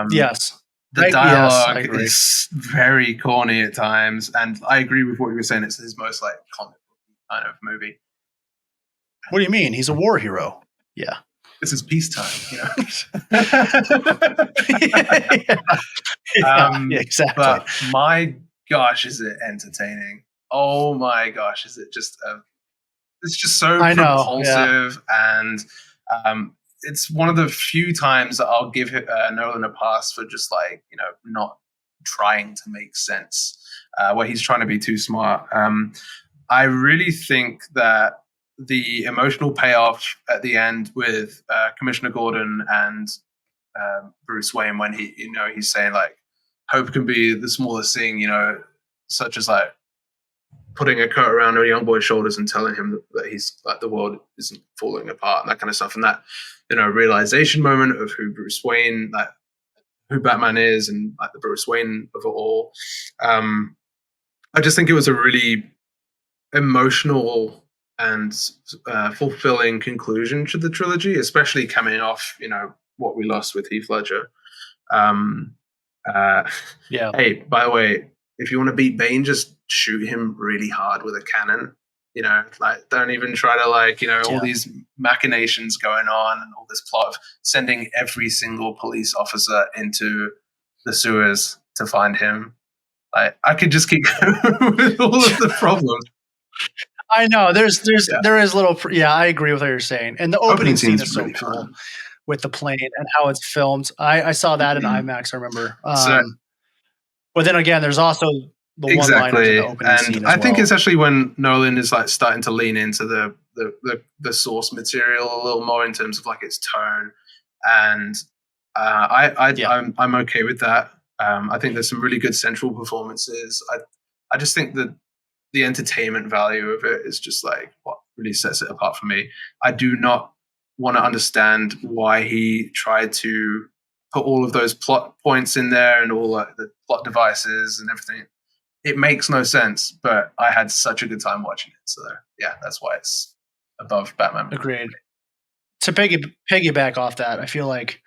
A: Yes.
B: The dialogue is very corny at times, and I agree with what you were saying. It's his most like comic kind of movie.
A: What do you mean? He's a war hero. Yeah.
B: This is peacetime,
A: exactly.
B: But my gosh, is it entertaining? Oh my gosh, is it just it's just so propulsive, and it's one of the few times that I'll give Nolan a pass for just like not trying to make sense, where he's trying to be too smart. I really think that the emotional payoff at the end with Commissioner Gordon and Bruce Wayne, when he's saying like, hope can be the smallest thing, such as like putting a coat around a young boy's shoulders and telling him that he's like, the world isn't falling apart and that kind of stuff. And that, realization moment of who Bruce Wayne, like who Batman is and like the Bruce Wayne of it all. I just think it was a really emotional and fulfilling conclusion to the trilogy, especially coming off, what we lost with Heath Ledger. Hey, by the way, if you want to beat Bane, just shoot him really hard with a cannon. Like don't even try to all these machinations going on and all this plot of sending every single police officer into the sewers to find him. Like I could just keep going with all of the problems.
A: I know there is little. I agree with what you're saying, and the opening scene is so cool with the plane and how it's filmed. I saw that in IMAX. I remember. But then again, there's also the one-liners in the opening scene as
B: I think it's actually when Nolan is like starting to lean into the source material a little more in terms of like its tone, and I'm okay with that. I think there's some really good central performances. I just think that the entertainment value of it is just like what really sets it apart for me. I do not want to understand why he tried to put all of those plot points in there and all like the plot devices and everything. It makes no sense, but I had such a good time watching it. So yeah, that's why it's above Batman.
A: Agreed. To piggyback off that, I feel like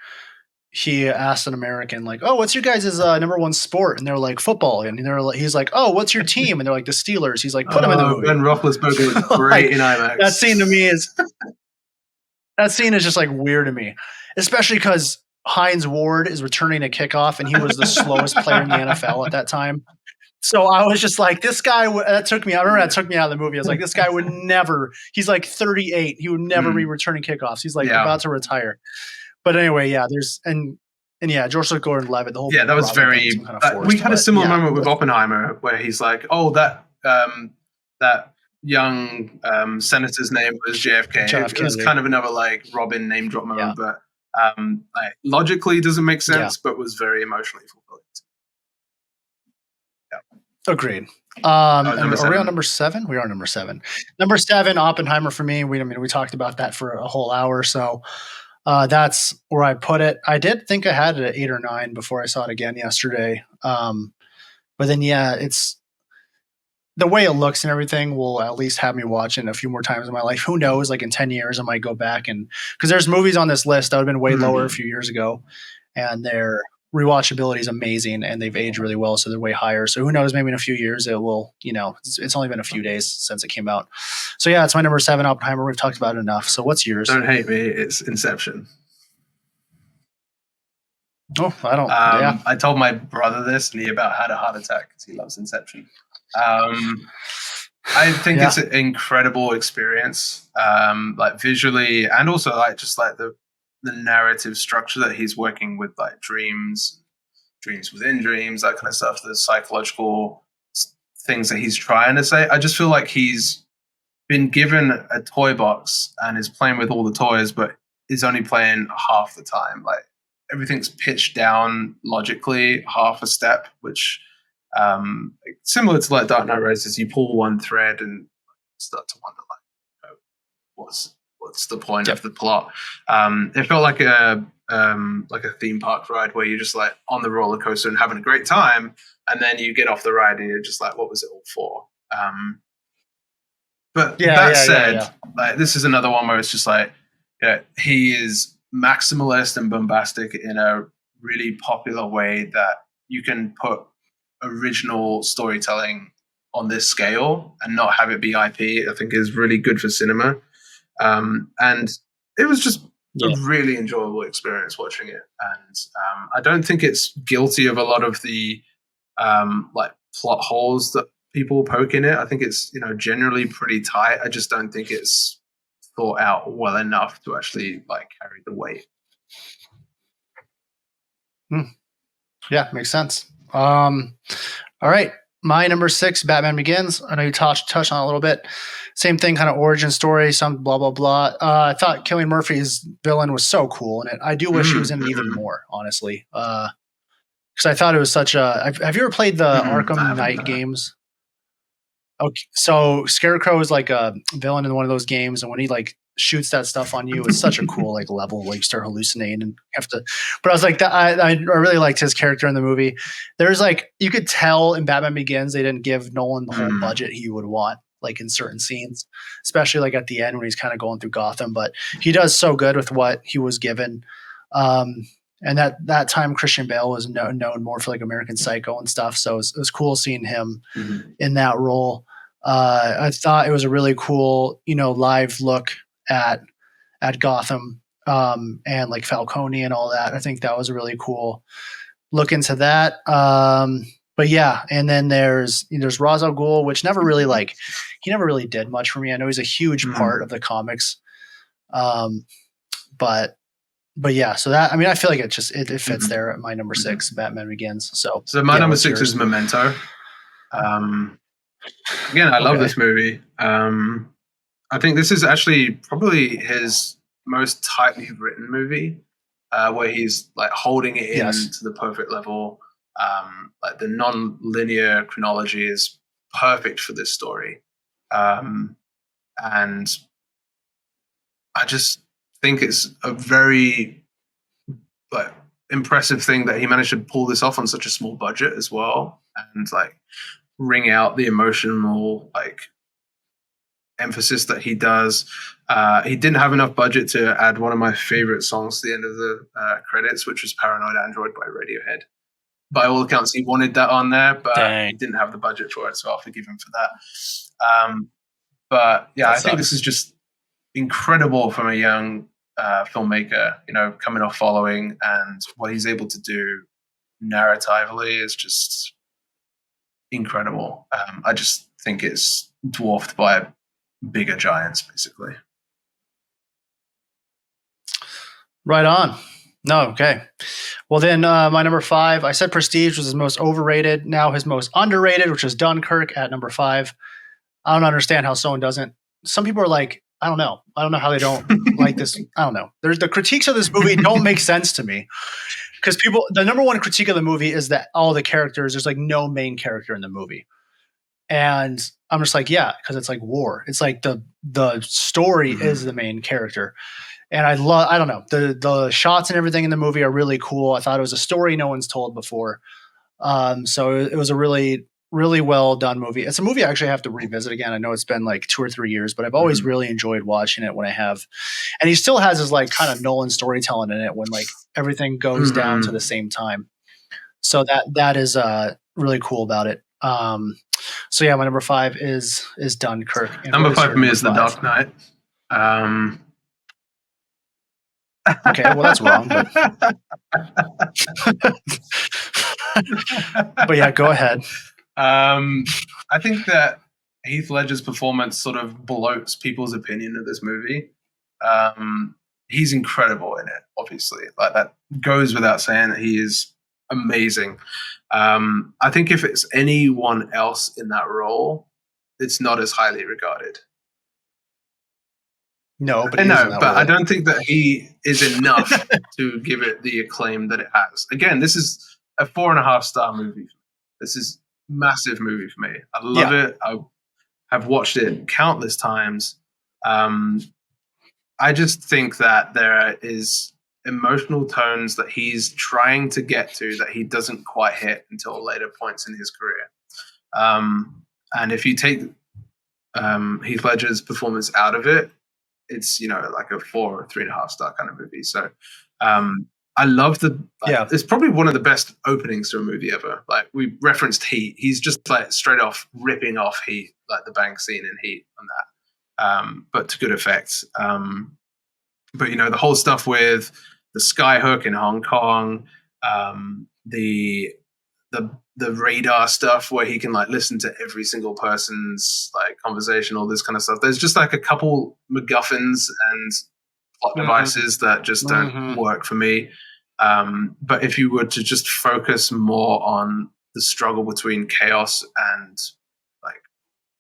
A: he asked an American, like, "Oh, what's your guys' number one sport?" And they're like, "Football." And he's like, "Oh, what's your team?" And they're like, "The Steelers." He's like, "Put him in the movie."
B: Ben Roethlisberger was great in IMAX.
A: That scene to me is just like weird to me, especially because Hines Ward is returning a kickoff, and he was the slowest player in the NFL at that time. So I was just like, this guy. That took me. I remember that took me out of the movie. I was like, this guy would never. He's like 38. He would never be returning kickoffs. He's like about to retire. But anyway, there's and George Gordon-Levitt, the whole
B: that was very. Kind of forced, we had a similar moment with Oppenheimer where he's like, "Oh, that young senator's name was JFK." It was kind of another like Robin name drop moment, but like, logically doesn't make sense, but was very emotionally fulfilling.
A: Agreed. Are we on number 7? We are on number 7. Number 7, Oppenheimer for me. We talked about that for a whole hour, so. That's where I put it. I did think I had it at 8 or 9 before I saw it again yesterday. But then, it's the way it looks and everything will at least have me watch it a few more times in my life. Who knows? Like in 10 years, I might go back because there's movies on this list that would have been way lower a few years ago, and they're rewatchability is amazing, and they've aged really well, so they're way higher. So who knows? Maybe in a few years it will. It's only been a few days since it came out. So yeah, it's my number 7, Oppenheimer. We've talked about it enough. So what's yours?
B: Don't hate me. It's Inception.
A: Oh, I don't. Yeah.
B: I told my brother this, and he about had a heart attack because he loves Inception. I think it's an incredible experience, like visually, and also like just like the narrative structure that he's working with, like dreams within dreams, that kind of stuff, the psychological things that he's trying to say. I just feel like he's been given a toy box and is playing with all the toys, but is only playing half the time. Like everything's pitched down logically half a step, which similar to like Dark Knight Rises, you pull one thread and start to wonder like, what's the point of the plot? It felt like a theme park ride where you're just like on the roller coaster and having a great time, and then you get off the ride and you're just like, what was it all for? But that said, like this is another one where it's just like, he is maximalist and bombastic in a really popular way that you can put original storytelling on this scale and not have it be IP. I think is really good for cinema. And it was just a really enjoyable experience watching it. And I don't think it's guilty of a lot of the like plot holes that people poke in it. I think it's, generally pretty tight. I just don't think it's thought out well enough to actually like carry the weight.
A: Yeah, makes sense. All right. My number 6, Batman Begins. I know you touched on it a little bit. Same thing, kind of origin story, some blah, blah, blah. I thought Cillian Murphy's villain was so cool in it. I do wish he was in it even more, honestly. Because I thought it was such a... Have you ever played the Arkham Knight games? Okay, so Scarecrow is like a villain in one of those games, and when he like shoots that stuff on you, it's such a cool like level where you start hallucinating and have to. But I was like, I really liked his character in the movie. There's like, you could tell in Batman Begins they didn't give Nolan the whole budget he would want, like in certain scenes, especially like at the end when he's kind of going through Gotham. But he does so good with what he was given. And that time Christian Bale was known more for like American Psycho and stuff. So it was cool seeing him in that role. I thought it was a really cool, live look at Gotham and like Falcone and all that. I think that was a really cool look into that. But yeah, and then there's Ra's al Ghul, which never really he never really did much for me. I know he's a huge part of the comics. But yeah, so that, I feel like it fits there at my number 6, Batman Begins. So
B: my number 6 is Memento. Again, I love this movie. I think this is actually probably his most tightly written movie, where he's like holding it in to the perfect level. Like the non-linear chronology is perfect for this story. And I just think it's a very like impressive thing that he managed to pull this off on such a small budget as well, and like wring out the emotional like emphasis that he does. He didn't have enough budget to add one of my favorite songs to the end of the credits, which was Paranoid Android by Radiohead. By all accounts, he wanted that on there, but he didn't have the budget for it, so I'll forgive him for that. But yeah, I think this is just incredible from a young filmmaker, coming off Following, and what he's able to do narratively is just incredible. I just think it's dwarfed by bigger giants, basically.
A: Right on. No, okay. Well, then my number 5, I said Prestige was his most overrated. Now his most underrated, which is Dunkirk at number 5. I don't understand how someone doesn't. Some people are like, I don't know how they don't like this. I don't know. There's the critiques of this movie don't make sense to me, because the number one critique of the movie is that all the characters, there's like no main character in the movie. And I'm just like, yeah, because it's like war. It's like the story is the main character. And I don't know, the shots and everything in the movie are really cool. I thought it was a story no one's told before. So it was a really, really well done movie. It's a movie I actually have to revisit again. I know it's been like 2 or 3 years, but I've always really enjoyed watching it when I have. And he still has his like kind of Nolan storytelling in it when like everything goes down to the same time. So that is really cool about it. So yeah, my number 5 is Dunkirk. And
B: Number
A: what
B: 5
A: your
B: for me is The
A: number
B: Dark Knight.
A: Okay, well that's wrong, but but yeah, go ahead.
B: I think that Heath Ledger's performance sort of bloats people's opinion of this movie. He's incredible in it, obviously. Like, that goes without saying that he is amazing. I think if it's anyone else in that role, it's not as highly regarded.
A: No, but
B: I
A: he is in
B: know,
A: that
B: but
A: role.
B: I don't think that he is enough to give it the acclaim that it has. Again, this is a 4.5-star movie. This is a massive movie for me. I love it. I have watched it countless times. I just think that there is emotional tones that he's trying to get to that he doesn't quite hit until later points in his career. And if you take Heath Ledger's performance out of it, it's, like a 4 or 3.5-star kind of movie. So I love it's probably one of the best openings to a movie ever. Like, we referenced Heat. He's just like straight off ripping off Heat, like the bank scene in Heat on that. But to good effect. But the whole stuff with the skyhook in Hong Kong, the radar stuff where he can like listen to every single person's like conversation, all this kind of stuff. There's just like a couple MacGuffins and plot devices that just don't work for me. But if you were to just focus more on the struggle between chaos and like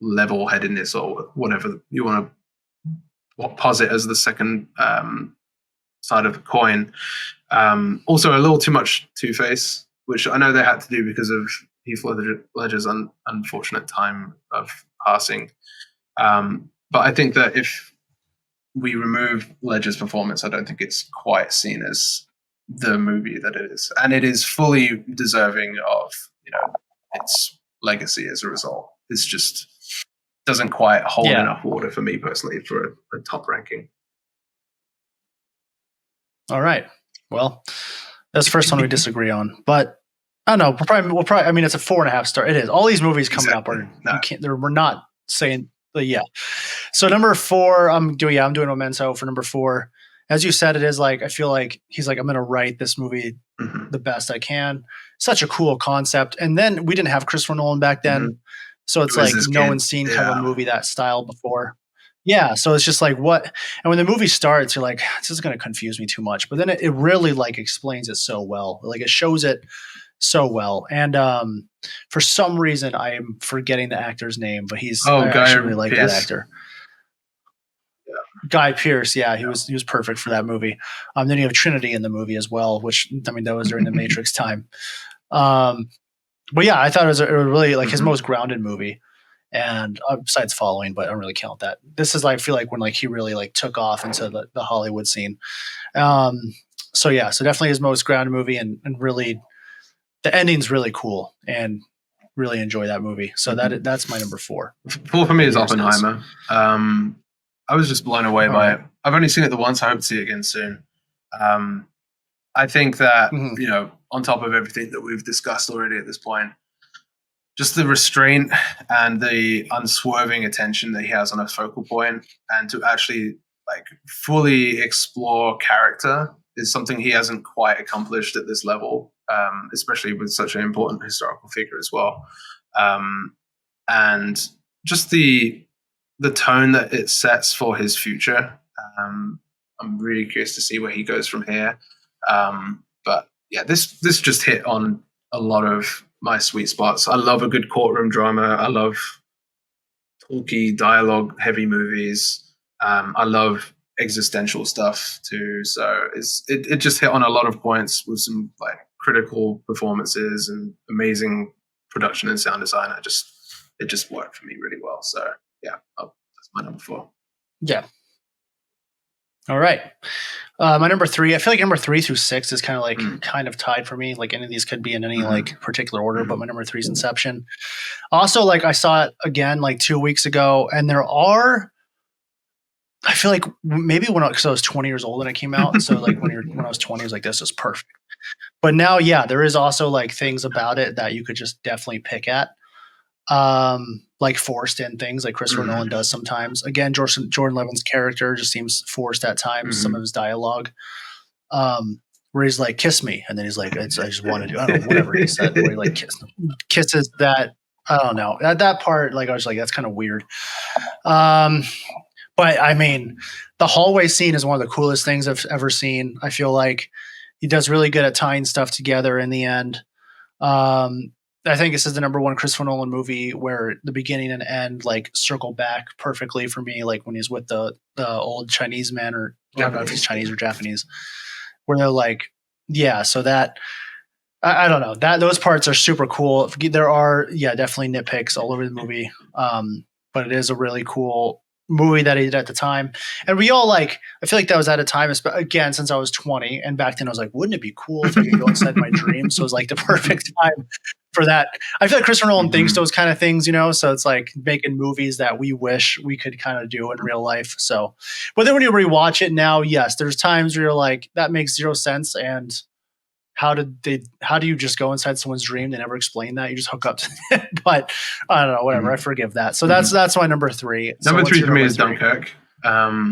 B: level-headedness, or whatever you want to posit as the second side of the coin. Also, a little too much Two-Face, which I know they had to do because of Heath Ledger's unfortunate time of passing. But I think that if we remove Ledger's performance, I don't think it's quite seen as the movie that it is. And it is fully deserving of, its legacy as a result. It's just doesn't quite hold enough water for me personally for a top ranking.
A: All right. Well, that's the first one we disagree on, but I don't know. We'll probably. I mean, it's a 4.5 star. It is. All these movies coming up are we're not saying, but yeah. So number 4, I'm doing Memento for number 4. As you said, it is like, I feel like he's like, I'm going to write this movie the best I can. Such a cool concept. And then we didn't have Christopher Nolan back then, so it's like no one's seen kind of a movie that style before. Yeah, so it's just like, what? And when the movie starts, you're like, this is going to confuse me too much. But then it really like explains it so well. Like, it shows it so well. And for some reason, I am forgetting the actor's name, but I actually really like that actor. Guy Pearce, yeah, he was perfect for that movie. Then you have Trinity in the movie as well, which, I mean, that was during the Matrix time. But yeah, I thought it was really like his most grounded movie. And besides Following, but I don't really count that. This is like, I feel like when like he really like took off into the Hollywood scene. So yeah, so definitely his most grounded movie, and really the ending's really cool, and really enjoy that movie. So that's my number 4.
B: 4 for me is Oppenheimer. I was just blown away by it. I've only seen it the once. I hope to see it again soon. I think that, on top of everything that we've discussed already at this point, just the restraint and the unswerving attention that he has on a focal point, and to actually like fully explore character, is something he hasn't quite accomplished at this level, especially with such an important historical figure as well. And just the tone that it sets for his future. I'm really curious to see where he goes from here. But yeah, this just hit on a lot of my sweet spots. I love a good courtroom drama. I love talky, dialogue-heavy movies. I love existential stuff too. So it just hit on a lot of points with some like critical performances and amazing production and sound design. It just worked for me really well. So yeah, that's my number 4.
A: Yeah. All right. My number 3, I feel like number 3 through 6 is kind of like kind of tied for me. Like, any of these could be in any like particular order, but my number 3 is Inception. Also, like, I saw it again like 2 weeks ago, and I feel like maybe because I was 20 years old when it came out. So like when I was 20, I was like, this is perfect. But now, yeah, there is also like things about it that you could just definitely pick at. Like forced in things like Christopher Nolan does sometimes. Again, Jordan Levin's character just seems forced at times. Some of his dialogue, where he's like, "Kiss me," and then he's like, "I just want to do," I don't know, whatever he said. Where he like kisses that. I don't know. At that part, like I was like, that's kind of weird. But I mean, the hallway scene is one of the coolest things I've ever seen. I feel like he does really good at tying stuff together in the end. I think this is the number one Christopher Nolan movie where the beginning and end like circle back perfectly for me. Like when he's with the old Chinese man, or I don't know if he's Chinese or Japanese, where they're like, yeah. So that I don't know, that those parts are super cool. There are definitely nitpicks all over the movie, but it is a really cool movie that he did at the time. And we all like, I feel like that was at a time, again, since I was 20, and back then I was like, wouldn't it be cool if I could go inside my dreams? So it was like the perfect time for that. I feel like Christopher Nolan thinks those kind of things, so it's like making movies that we wish we could kind of do in real life. So, but then when you rewatch it now, yes, there's times where you're like, that makes zero sense. And how do you just go inside someone's dream? They never explain that. You just hook up to it. But I don't know, whatever. I forgive that. So that's my number 3.
B: Number 3 for me is Dunkirk. I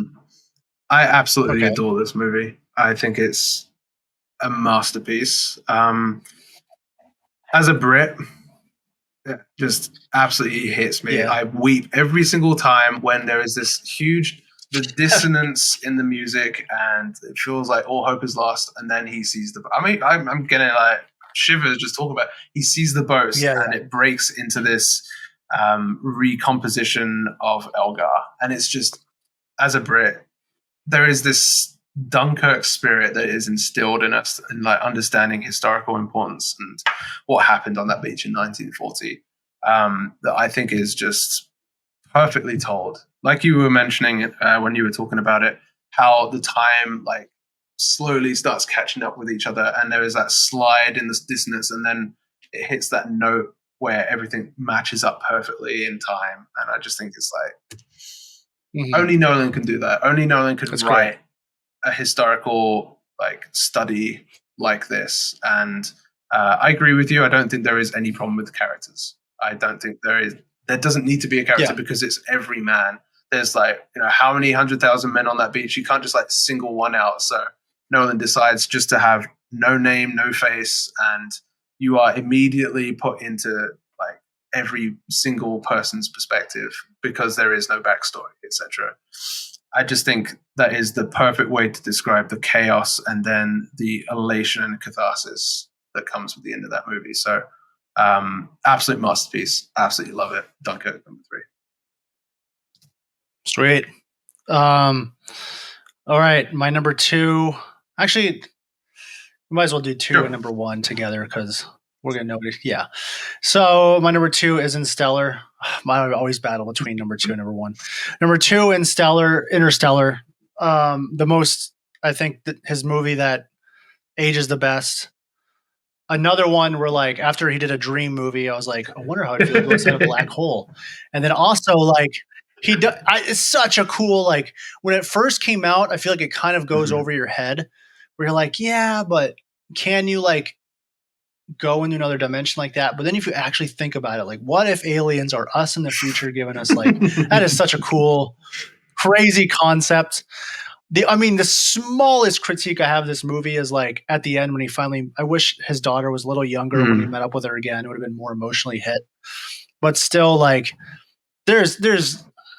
B: absolutely adore this movie. I think it's a masterpiece. As a Brit, it just absolutely hits me. I weep every single time when there is this huge the dissonance in the music, and it feels like all hope is lost. And then he sees the. I mean, I'm getting like shivers just talking about. He sees the boast, and it breaks into this recomposition of Elgar, and it's just, as a Brit, there is this Dunkirk spirit that is instilled in us, and like understanding historical importance and what happened on that beach in 1940. That I think is just perfectly told. Like you were mentioning when you were talking about it, how the time like slowly starts catching up with each other, and there is that slide in this dissonance, and then it hits that note where everything matches up perfectly in time. And I just think it's like only Nolan can do that. Only Nolan could write a historical like study like this. And I agree with you. I don't think there is any problem with the characters. I don't think there doesn't need to be a character because it's every man. There's like, how many 100,000 men on that beach? You can't just like single one out. So Nolan decides just to have no name, no face, and you are immediately put into like every single person's perspective because there is no backstory, etc. I just think that is the perfect way to describe the chaos and then the elation and catharsis that comes with the end of that movie. So absolute masterpiece. Absolutely love it. Dunkirk, number 3.
A: Sweet. All right, my number 2. Actually, we might as well do 2 and number 1 together because we're gonna know it. Yeah. So my number 2 is Interstellar. I always battle between number 2 and number 1. Number 2, Interstellar. The most, I think, that his movie that ages the best. Another one where, like, after he did a dream movie, I was like, I wonder how it feels to go inside a black hole. And then also, like, it's such a cool, like, when it first came out, I feel like it kind of goes over your head where you're like, yeah, but can you, like, go into another dimension like that? But then if you actually think about it, like, what if aliens are us in the future giving us, like, that is such a cool, crazy concept. The smallest critique I have of this movie is like at the end when he finally, I wish his daughter was a little younger when he met up with her again. It would have been more emotionally hit. But still, like, there's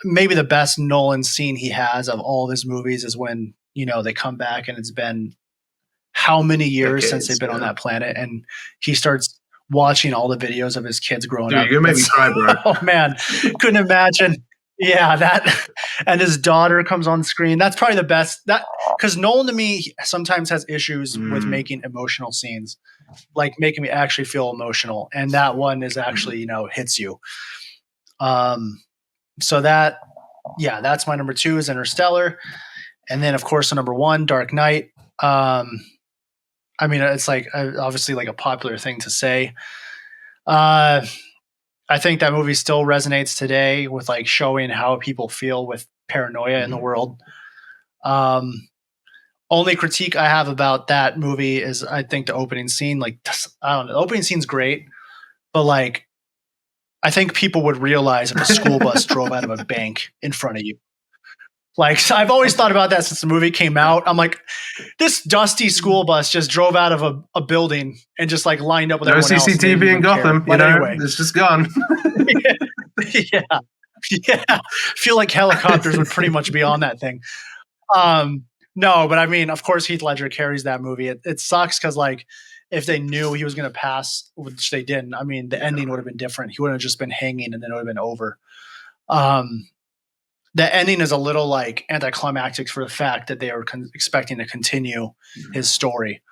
A: maybe the best Nolan scene he has of all of his movies is when, they come back and it's been how many years since they've been on that planet, and he starts watching all the videos of his kids growing up.
B: You're gonna make me cry, bro.
A: Oh man, couldn't imagine. Yeah, that, and his daughter comes on screen. That's probably the best. That, because Nolan to me sometimes has issues with making emotional scenes, like making me actually feel emotional, and that one is actually hits you. So that's my number 2 is Interstellar, and then of course the number 1, Dark Knight. It's like obviously like a popular thing to say. I think that movie still resonates today with like showing how people feel with paranoia in the world. only critique I have about that movie is I think the opening scene, like, I don't know, the opening scene's great, but like, I think people would realize if a school bus drove out of a bank in front of you. Like, I've always thought about that since the movie came out. I'm like, this dusty school bus just drove out of a building and just like lined up with
B: No
A: everyone else.
B: CCTV in Gotham,
A: But anyway,
B: it's just gone.
A: yeah, yeah. I feel like helicopters would pretty much be on that thing. No, but I mean, of course, Heath Ledger carries that movie. It sucks because like, if they knew he was going to pass, which they didn't, I mean, the ending would have been different. He wouldn't have just been hanging and then it would have been over. The ending is a little like anticlimactic for the fact that they were expecting to continue his story.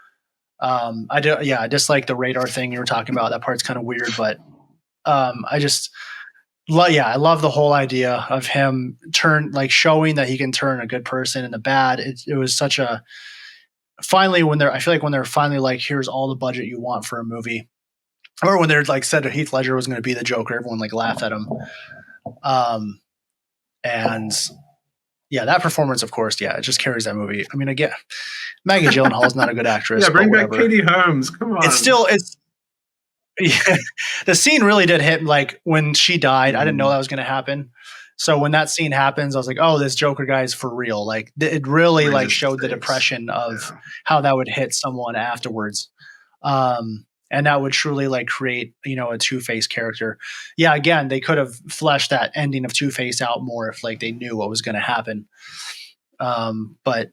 A: I dislike the radar thing you were talking about. That part's kind of weird, but I love the whole idea of him showing that he can turn a good person into bad. It was such a finally when they're finally like, here's all the budget you want for a movie, or when they're like said that Heath Ledger was going to be the Joker, everyone like laughed at him. And yeah, that performance, of course, it just carries that movie. I mean, again, Maggie Gyllenhaal's not a good actress.
B: Yeah, bring back Katie Holmes. Come on.
A: The scene really did hit like when she died. I didn't know that was going to happen. So when that scene happens, I was like, oh, this Joker guy is for real. Like it really like showed the depression of how that would hit someone afterwards. And that would truly like create, a Two-Face character. Yeah, again, they could have fleshed that ending of Two-Face out more if like they knew what was going to happen. But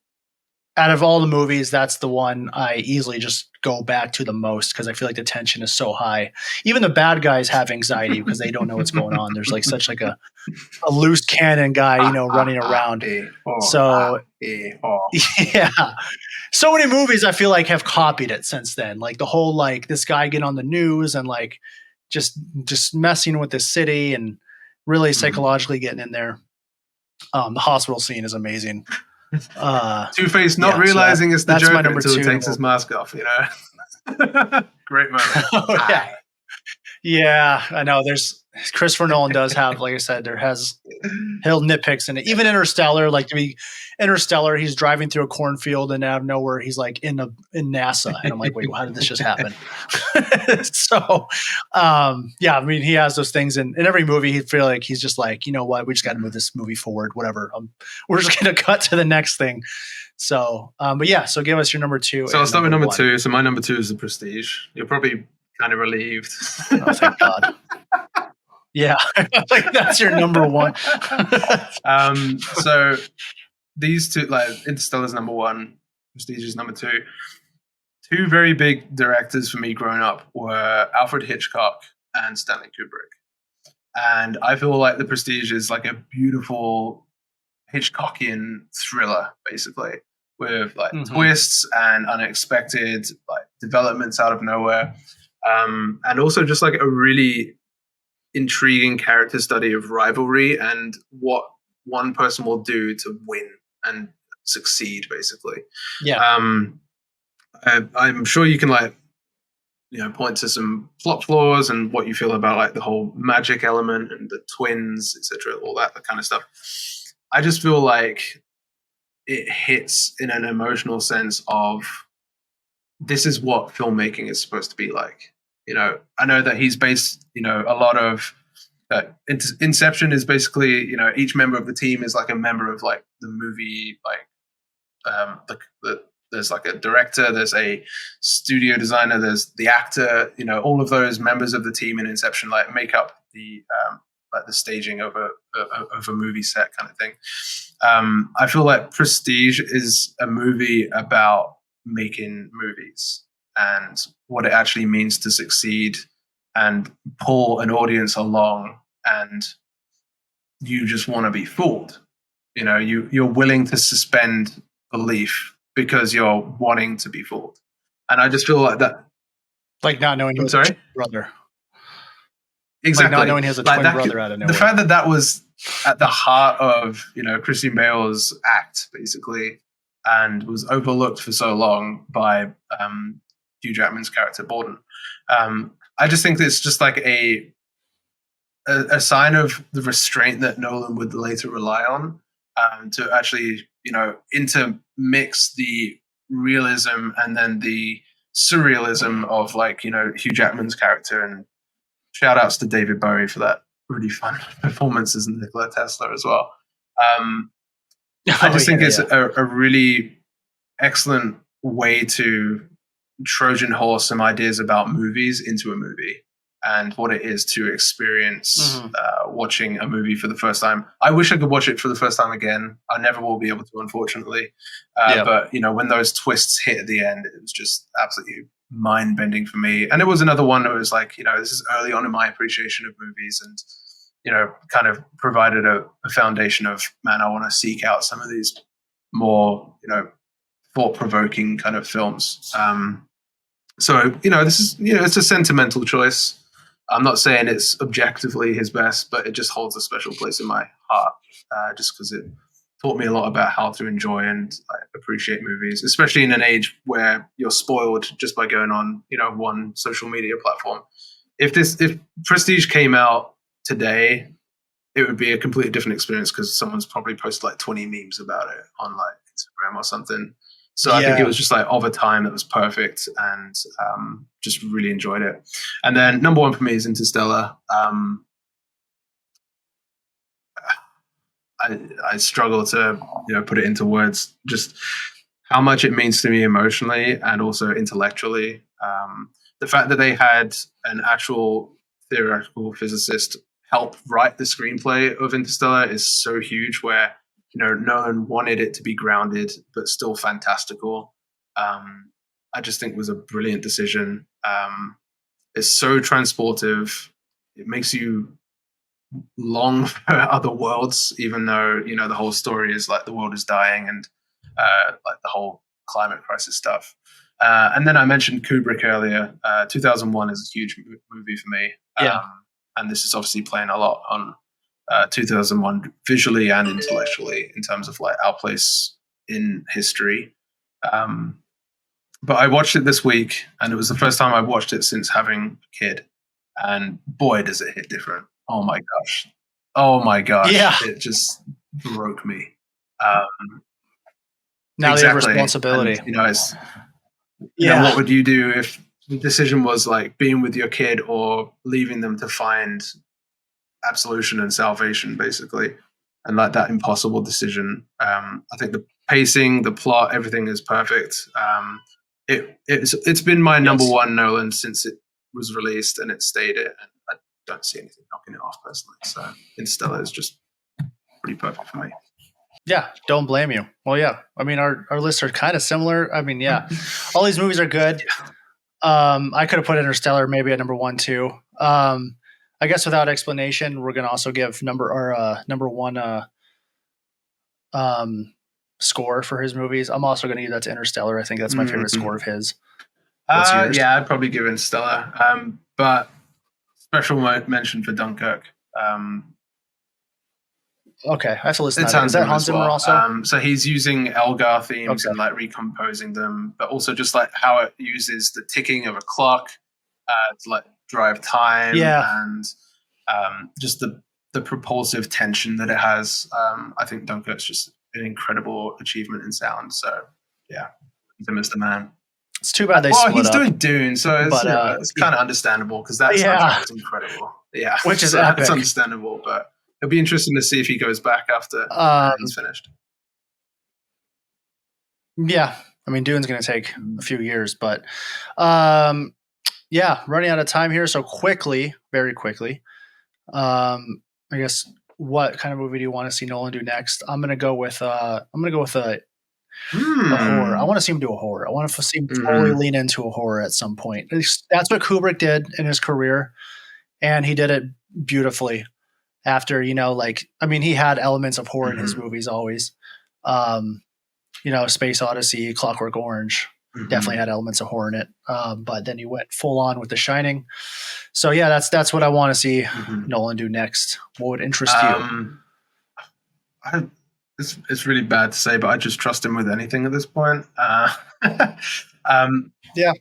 A: out of all the movies, that's the one I easily just go back to the most because I feel like the tension is so high. Even the bad guys have anxiety because they don't know what's going on. There's like such like a loose cannon guy, running around. So yeah. So many movies I feel like have copied it since then. Like the whole like this guy getting on the news and like just messing with the city and really psychologically getting in there. The hospital scene is amazing.
B: Two-Face not realizing it's the Joker until he takes his mask off, Great moment.
A: Oh, yeah, I know. There's Christopher Nolan does have, like I said, he'll nitpicks in it. Even Interstellar, Interstellar, he's driving through a cornfield and out of nowhere he's like in NASA, and I'm like, wait, how did this just happen? So, I mean, he has those things in every movie. He feel like he's just like, you know what, we just got to move this movie forward. Whatever, we're just gonna cut to the next thing. So, so give us your number two.
B: So I'll start with number two. So my number two is The Prestige. You're probably kind of relieved.
A: Oh, thank God. Yeah, like that's your number one.
B: So these two, like Interstellar's number one, Prestige is number two. Two very big directors for me growing up were Alfred Hitchcock and Stanley Kubrick. And I feel like The Prestige is like a beautiful Hitchcockian thriller, basically, with like twists and unexpected like developments out of nowhere. And also just like a really intriguing character study of rivalry and what one person will do to win and succeed, basically.
A: Yeah.
B: I'm sure you can point to some plot flaws and what you feel about like the whole magic element and the twins, etc., all that kind of stuff. I just feel like it hits in an emotional sense of this is what filmmaking is supposed to be like. I know that he's based, a lot of Inception is basically, each member of the team is like a member of like the movie, like there's like a director, there's a studio designer, there's the actor, all of those members of the team in Inception like make up the staging of a movie set kind of thing. I feel like Prestige is a movie about making movies and what it actually means to succeed and pull an audience along, and you just want to be fooled. You're willing to suspend belief because you're wanting to be fooled. And I just feel like that.
A: Like not knowing he was a twin brother.
B: Exactly.
A: Like not knowing he has a twin brother out of nowhere.
B: The fact that was at the heart of, Christian Bale's act, basically, and was overlooked for so long by Hugh Jackman's character, Borden. I just think it's just like a sign of the restraint that Nolan would later rely on to actually intermix the realism and then the surrealism of Hugh Jackman's character. And shout outs to David Bowie for that really fun performance as Nikola Tesla as well. I just think it's a really excellent way to Trojan horse some ideas about movies into a movie and what it is to experience watching a movie for the first time. I wish I could watch it for the first time again. I never will be able to, unfortunately. But when those twists hit at the end, it was just absolutely mind-bending for me. And it was another one that was this is early on in my appreciation of movies, and kind of provided a foundation of, man, I want to seek out some of these more thought-provoking kind of films. So this is it's a sentimental choice. I'm not saying it's objectively his best, but it just holds a special place in my heart, just because it taught me a lot about how to enjoy and appreciate movies, especially in an age where you're spoiled just by going on one social media platform. If Prestige came out today, it would be a completely different experience, because someone's probably posted 20 memes about it on Instagram or something. So I think it was just of a time that was perfect, and just really enjoyed it. And then number one for me is Interstellar. I struggle to put it into words, just how much it means to me emotionally and also intellectually. The fact that they had an actual theoretical physicist help write the screenplay of Interstellar is so huge, where Nolan wanted it to be grounded but still fantastical. I just think was a brilliant decision. It's so transportive. It makes you long for other worlds, even though the whole story is the world is dying and the whole climate crisis stuff. And then I mentioned Kubrick earlier. 2001 is a huge movie for me. And this is obviously playing a lot on 2001 visually and intellectually in terms of our place in history. But I watched it this week, and it was the first time I've watched it since having a kid. And boy, does it hit different. Oh my gosh.
A: Yeah.
B: It just broke me.
A: Now they have responsibility.
B: And, what would you do if the decision was being with your kid or leaving them to find absolution and salvation, basically, and that impossible decision? I think the pacing, the plot, everything is perfect. It's been my number one Nolan since it was released, and it stayed it. And I don't see anything knocking it off personally. So Interstellar is just pretty perfect for me.
A: Yeah, don't blame you. Well, yeah, I mean, our lists are kind of similar. I mean, yeah, all these movies are good. I could have put Interstellar maybe at number one too. I guess without explanation, we're gonna also give number one score for his movies. I'm also gonna give that to Interstellar. I think that's my favorite score of his.
B: Yeah, I'd probably give Interstellar. But special mention for Dunkirk.
A: Okay, I have to listen to that. Is that Hans Zimmer also?
B: So he's using Elgar themes and recomposing them, but also just how it uses the ticking of a clock to drive time, and just the propulsive tension that it has. I think Dunkirk's just an incredible achievement in sound. So yeah, Zimmer's the man.
A: It's too bad they split up.
B: Well, he's doing Dune, so it's kind of understandable, because that soundtrack is incredible. Yeah,
A: which is epic.
B: It's understandable, but it'll be interesting to see if he goes back after he's finished. Yeah,
A: I mean, Dune's going to take a few years, but yeah, running out of time here. So very quickly, I guess, what kind of movie do you want to see Nolan do next? I'm going to go with a horror. I want to see him do a horror. I want to see him totally lean into a horror at some point. That's what Kubrick did in his career, and he did it beautifully. After, he had elements of horror in his movies always. Space Odyssey, Clockwork Orange definitely had elements of horror in it. But then he went full on with The Shining. So yeah, that's what I want to see Nolan do next. What would interest you?
B: It's really bad to say, but I just trust him with anything at this point.
A: Yeah.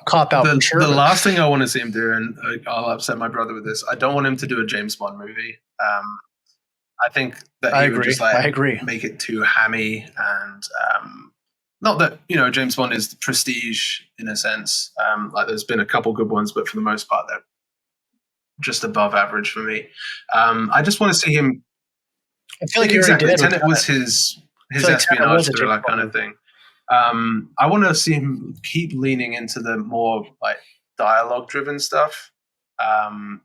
A: Cop out.
B: The last thing I want to see him do, and I'll upset my brother with this, I don't want him to do a James Bond movie. I think that
A: I
B: he would
A: agree.
B: just like
A: I agree.
B: make it too hammy, and not that James Bond is prestige in a sense. Like there's been a couple good ones, but for the most part, they're just above average for me. I just want to see him.
A: I feel like he
B: Exactly.
A: already did.
B: Tenet was his
A: like Tenet
B: espionage
A: was a
B: thriller
A: James
B: kind
A: Bond
B: of thing. I want to see him keep leaning into the more like dialogue driven stuff.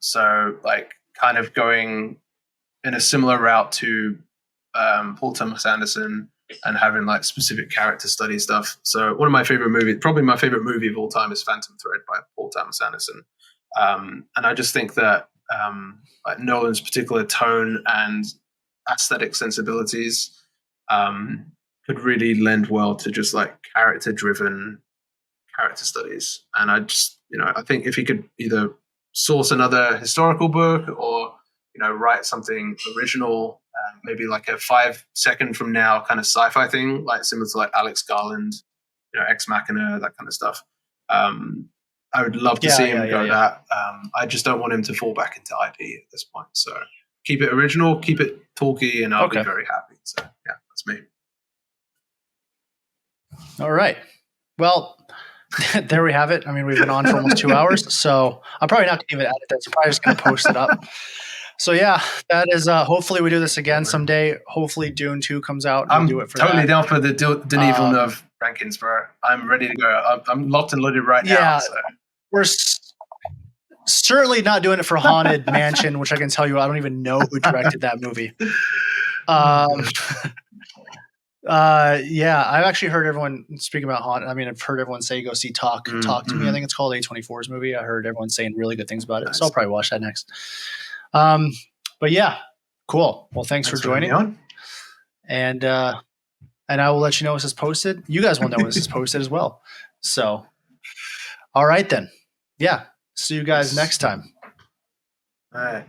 B: So like kind of going in a similar route to Paul Thomas Anderson and having like specific character study stuff. So one of my favorite movies, probably my favorite movie of all time, is Phantom Thread by Paul Thomas Anderson. And I just think that like Nolan's particular tone and aesthetic sensibilities could really lend well to just like character-driven character studies. And I just, I think if he could either source another historical book or write something original, maybe like a 5 second from now kind of sci-fi thing, like similar to like Alex Garland, Ex Machina, that kind of stuff. I would love to see him go that. I just don't want him to fall back into IP at this point. So keep it original, keep it talky, and I'll be very happy. So yeah, that's me.
A: All right. Well, there we have it. I mean, we've been on for almost 2 hours, so I'm probably not going to even edit this. I'm probably just going to post it up. So yeah, that is. Hopefully, we do this again someday. Hopefully, Dune 2 comes out.
B: I'm
A: do it for
B: totally
A: that.
B: down for the Denis Villeneuve rankings, bro. I'm ready to go. I'm locked and loaded right now. So.
A: We're certainly not doing it for Haunted Mansion, which I can tell you, I don't even know who directed that movie. Yeah, I've actually heard everyone speaking about Haunted. I mean, I've heard everyone say go see Talk to Me. I think it's called A24's movie. I heard everyone saying really good things about it, so I'll probably watch that next. But yeah, cool. Well, thanks for joining. And I will let you know when this is posted. You guys will know when this is posted as well. So, all right then. Yeah. See you guys next time.
B: All right.